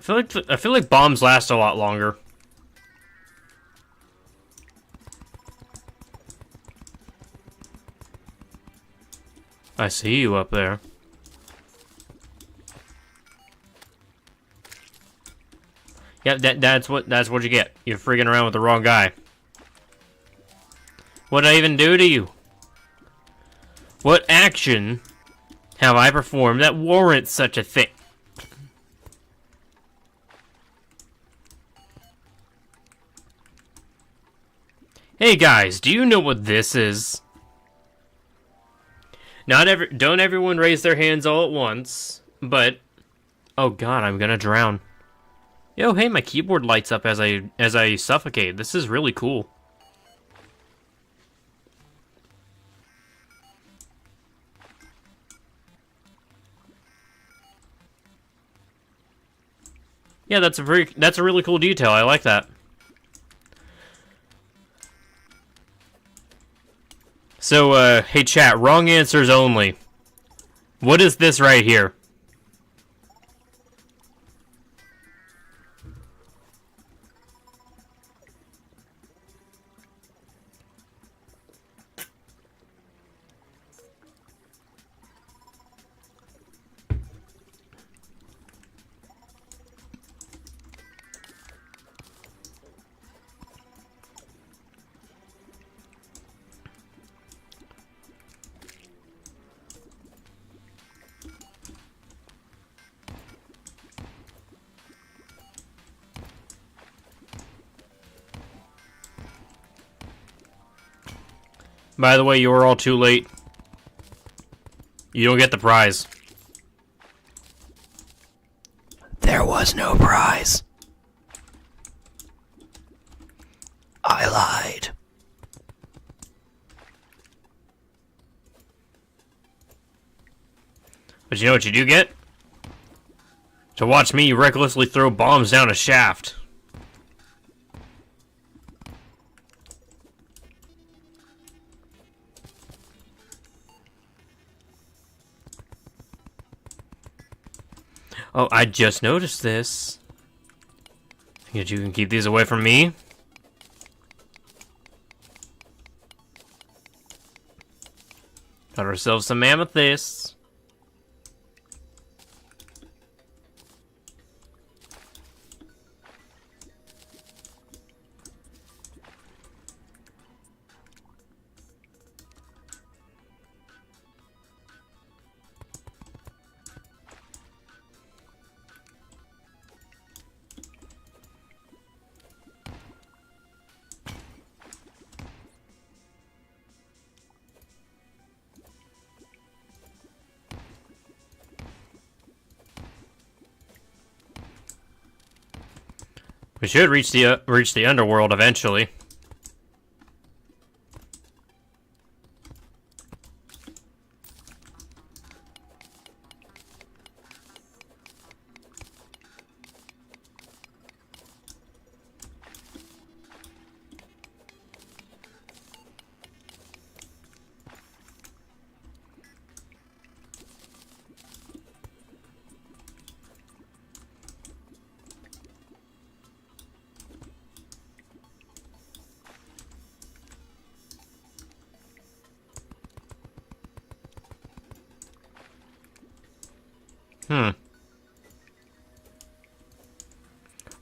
I feel like bombs last a lot longer. I see you up there. Yeah, that's what you get. You're freaking around with the wrong guy. What'd I even do to you? What action have I performed that warrants such a thing? Hey guys, do you know what this is? Don't everyone raise their hands all at once, but oh god, I'm gonna drown. Yo, hey, my keyboard lights up as I suffocate. This is really cool. Yeah, that's a really cool detail. I like that. So, hey chat, wrong answers only. What is this right here? By the way, you were all too late. You don't get the prize. There was no prize. I lied. But you know what you do get? To watch me recklessly throw bombs down a shaft. Oh, I just noticed this. Think you can keep these away from me? Got ourselves some amethysts. We should reach the underworld eventually.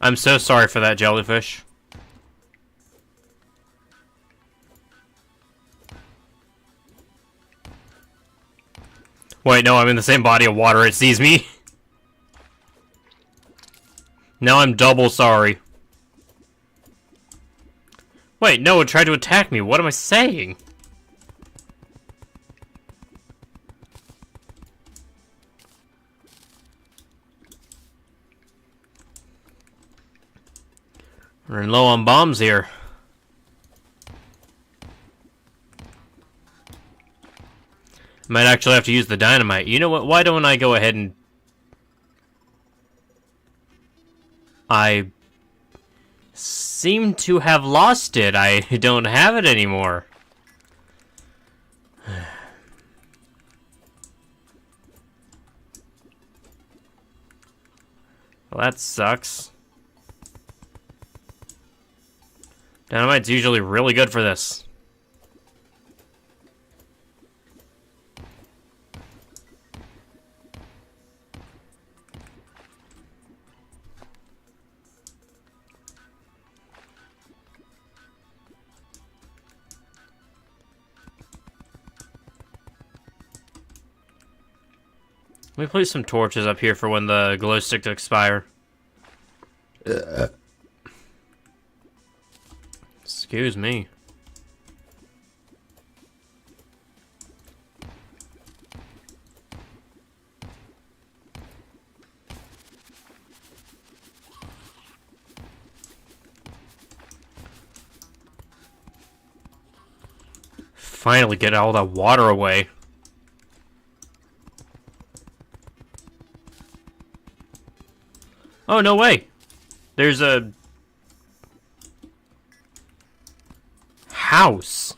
I'm so sorry for that jellyfish. Wait, no, I'm in the same body of water. It sees me. Now I'm double sorry. Wait, no, it tried to attack me. What am I saying? We're low on bombs here. Might actually have to use the dynamite. You know what? Why don't I go ahead and... I seem to have lost it. I don't have it anymore. Well, that sucks. Dynamite's usually really good for this. Let me place some torches up here for when the glow sticks expire. Excuse me. Finally get all that water away. Oh, no way. There's a house.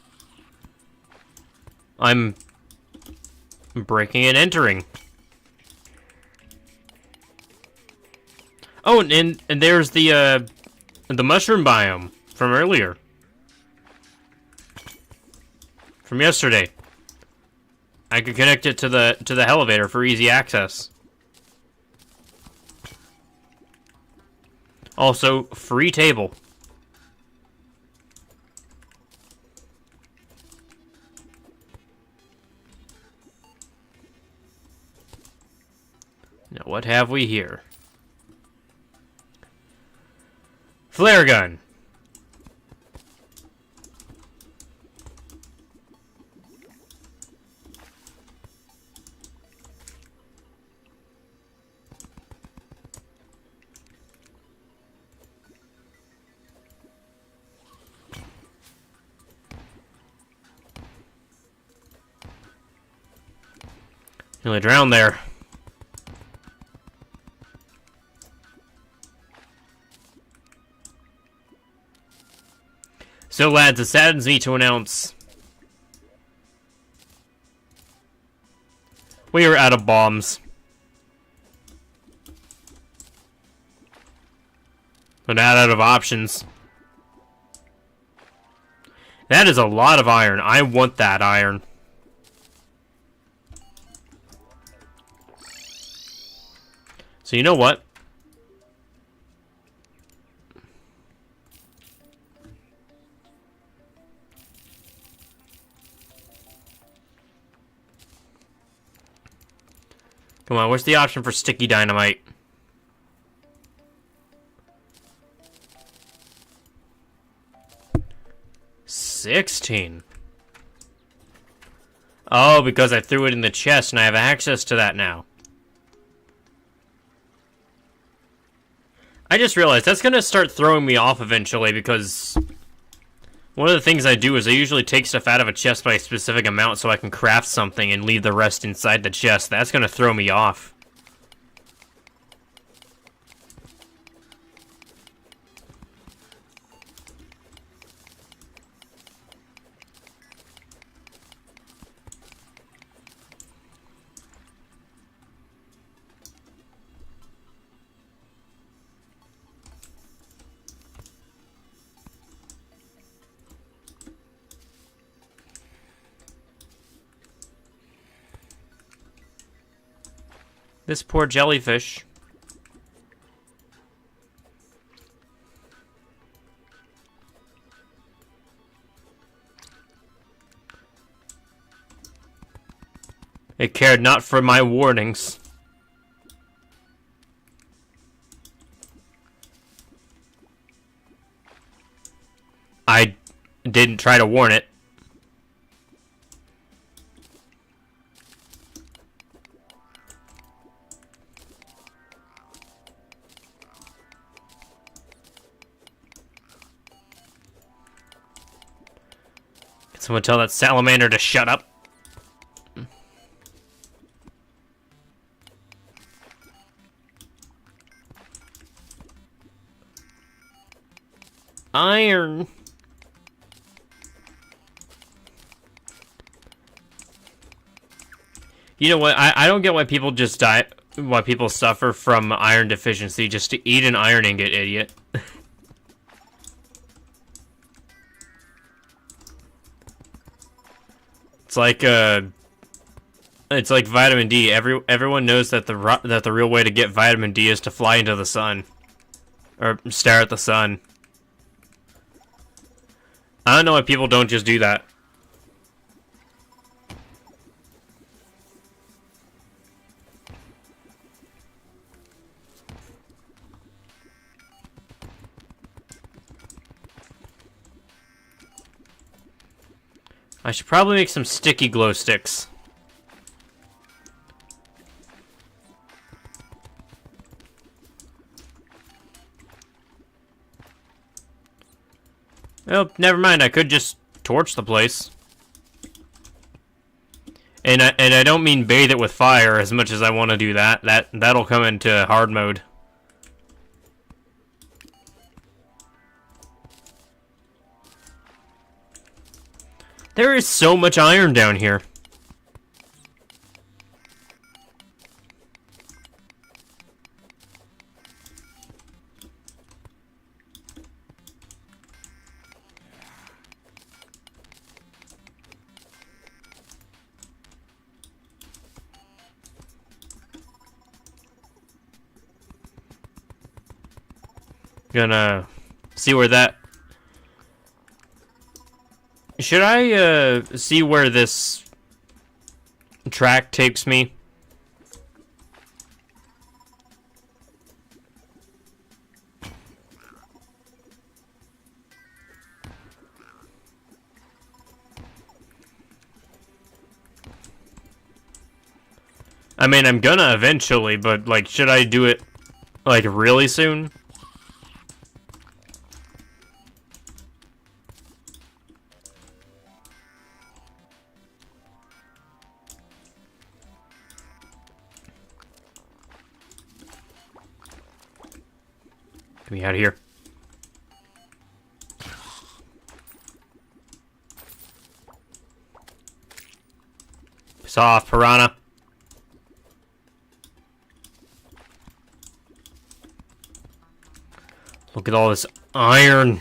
I'm breaking and entering. Oh, and there's the mushroom biome from earlier. From yesterday. I could connect it to the elevator for easy access. Also, free table. Now, what have we here? Flare gun. Nearly drowned there. So, lads, it saddens me to announce we are out of bombs. We're not out of options. That is a lot of iron. I want that iron. So you know what? Come on, where's the option for sticky dynamite? $16. Oh, because I threw it in the chest and I have access to that now. I just realized that's gonna start throwing me off eventually, because one of the things I do is I usually take stuff out of a chest by a specific amount so I can craft something and leave the rest inside the chest. That's gonna throw me off. This poor jellyfish. It cared not for my warnings. I didn't try to warn it. Can someone tell that salamander to shut up? Iron. You know what? I don't get why people just die. Why people suffer from iron deficiency just to eat an iron ingot, idiot. It's like vitamin D. Everyone knows that the real way to get vitamin D is to fly into the sun, or stare at the sun. I don't know why people don't just do that. I should probably make some sticky glow sticks. Oh, never mind. I could just torch the place. And I don't mean bathe it with fire as much as I want to do that. That'll come into hard mode. There is so much iron down here. Gonna see where that... Should I, see where this track takes me? I mean, I'm gonna eventually, but, like, should I do it, like, really soon? Get me out of here. Piss off, piranha. Look at all this iron.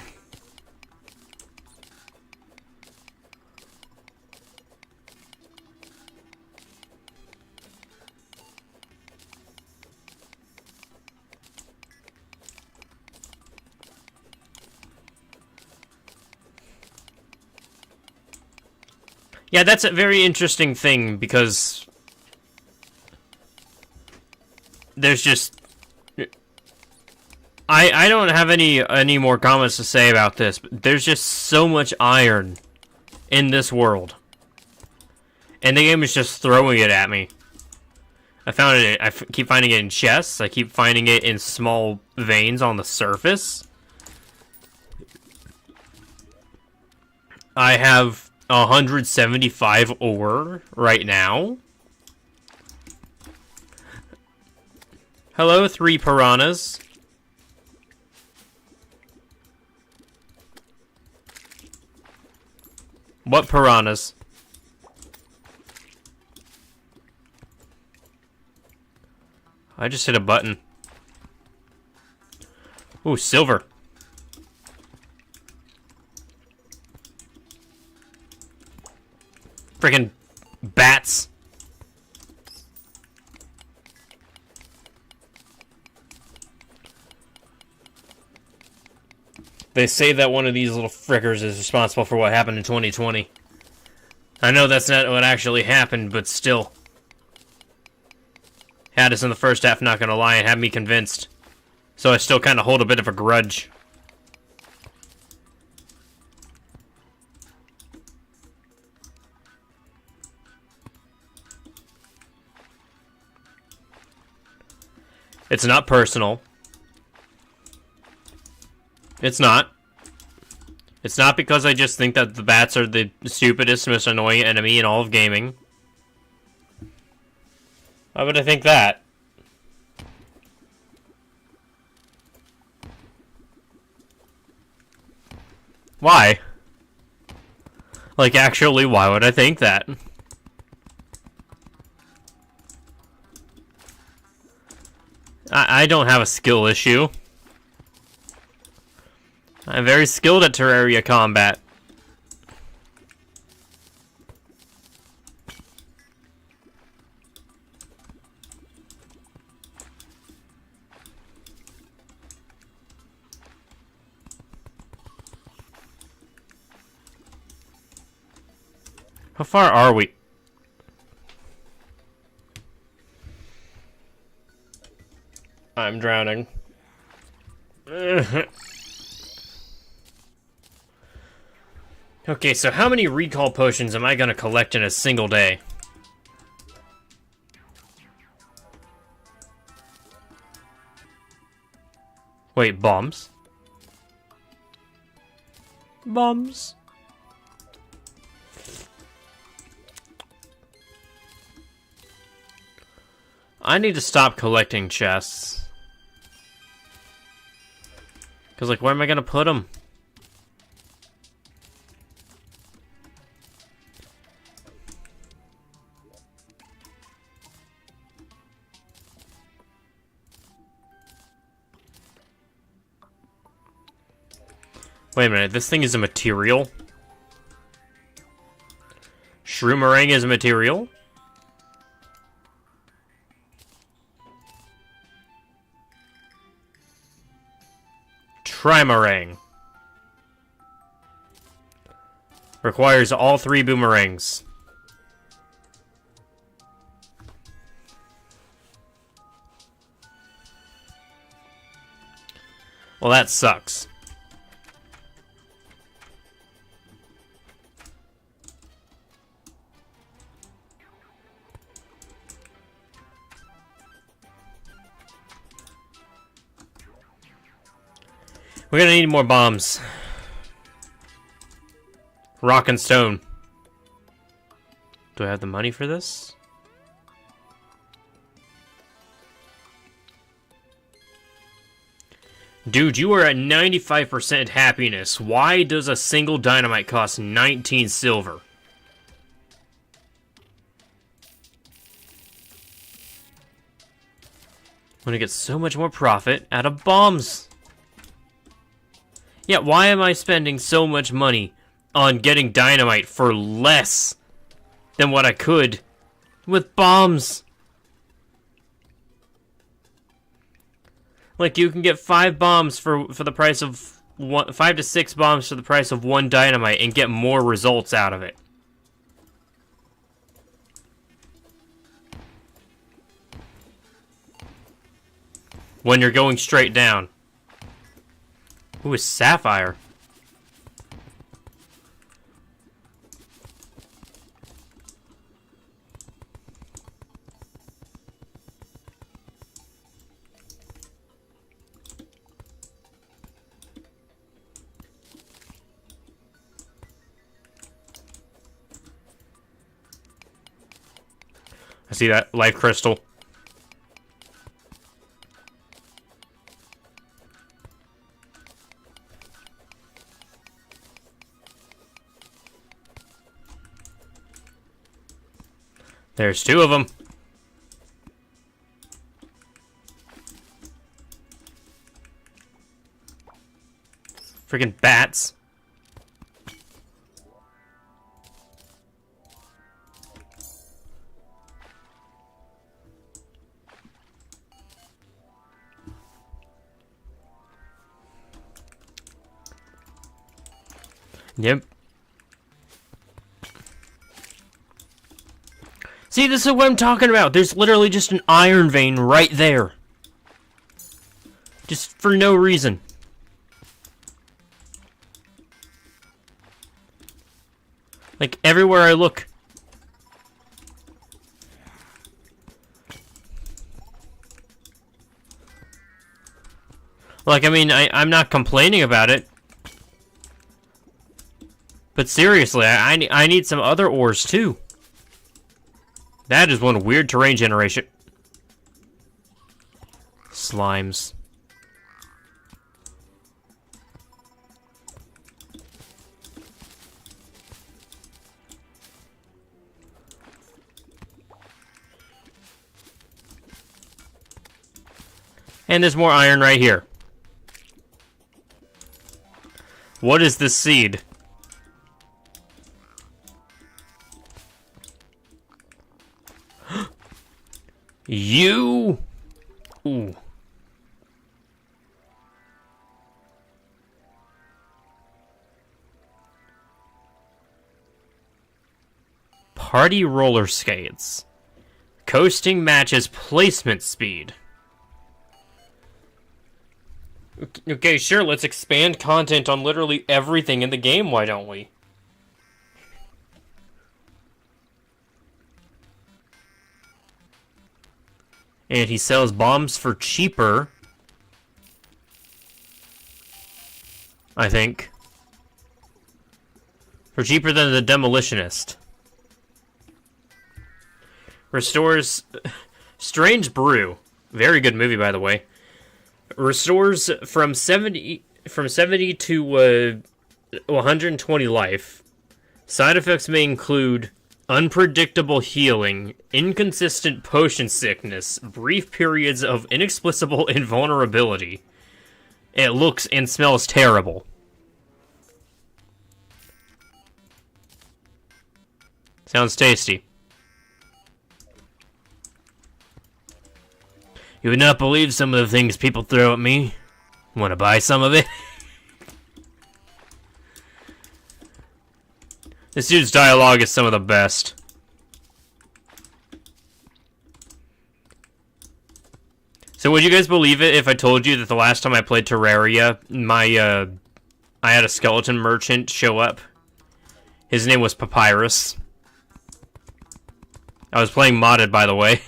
Yeah, that's a very interesting thing, because there's just... I don't have any more comments to say about this, but there's just so much iron in this world. And the game is just throwing it at me. I found it. Keep finding it in chests. I keep finding it in small veins on the surface. I have 175 ore right now. Hello, 3 piranhas. What piranhas? I just hit a button. Ooh, silver. Freaking bats. They say that one of these little frickers is responsible for what happened in 2020. I know that's not what actually happened, but still. Had us in the first half, not gonna lie, and had me convinced. So I still kind of hold a bit of a grudge. It's not personal. It's not. It's not because I just think that the bats are the stupidest, most annoying enemy in all of gaming. Why would I think that? Why? Like, actually, why would I think that? I don't have a skill issue. I'm very skilled at Terraria combat. How far are we? I'm drowning. Okay, so how many recall potions am I gonna collect in a single day? Wait, bombs? Bombs? I need to stop collecting chests. Because, like, where am I gonna put them? Wait a minute, this thing is a material? Shroomerang is a material? Trimarang. Requires all 3 boomerangs. Well, that sucks. We're gonna need more bombs. Rock and stone. Do I have the money for this? Dude, you are at 95% happiness. Why does a single dynamite cost 19 silver? I'm gonna get so much more profit out of bombs. Yeah, why am I spending so much money on getting dynamite for less than what I could with bombs? Like, you can get 5 bombs for the price of 5 to 6 bombs for the price of 1 dynamite and get more results out of it. When you're going straight down. Ooh, a sapphire. I see that life crystal. There's 2 of them. Freaking bats. Yep. See, this is what I'm talking about. There's literally just an iron vein right there. Just for no reason. Like, everywhere I look. Like, I mean, I'm not complaining about it. But seriously, I need some other ores, too. That is one weird terrain generation. Slimes. And there's more iron right here. What is this seed? You? Ooh. Party roller skates. Coasting matches placement speed. Okay, sure, let's expand content on literally everything in the game, why don't we? And he sells bombs for cheaper. I think. For cheaper than the Demolitionist. Restores... Strange Brew. Very good movie, by the way. Restores from 70 to 120 life. Side effects may include unpredictable healing, inconsistent potion sickness, brief periods of inexplicable invulnerability. It looks and smells terrible. Sounds tasty. You would not believe some of the things people throw at me. Want to buy some of it? This dude's dialogue is some of the best. So would you guys believe it if I told you that the last time I played Terraria, I had a skeleton merchant show up? His name was Papyrus. I was playing modded, by the way.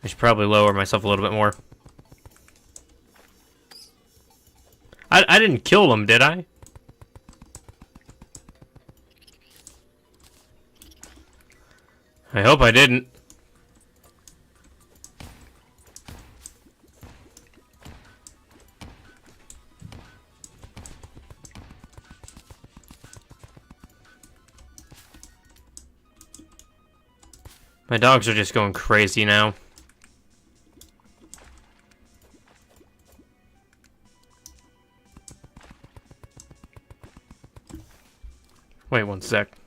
I should probably lower myself a little bit more. I didn't kill them, did I? I hope I didn't. My dogs are just going crazy now. Wait one sec.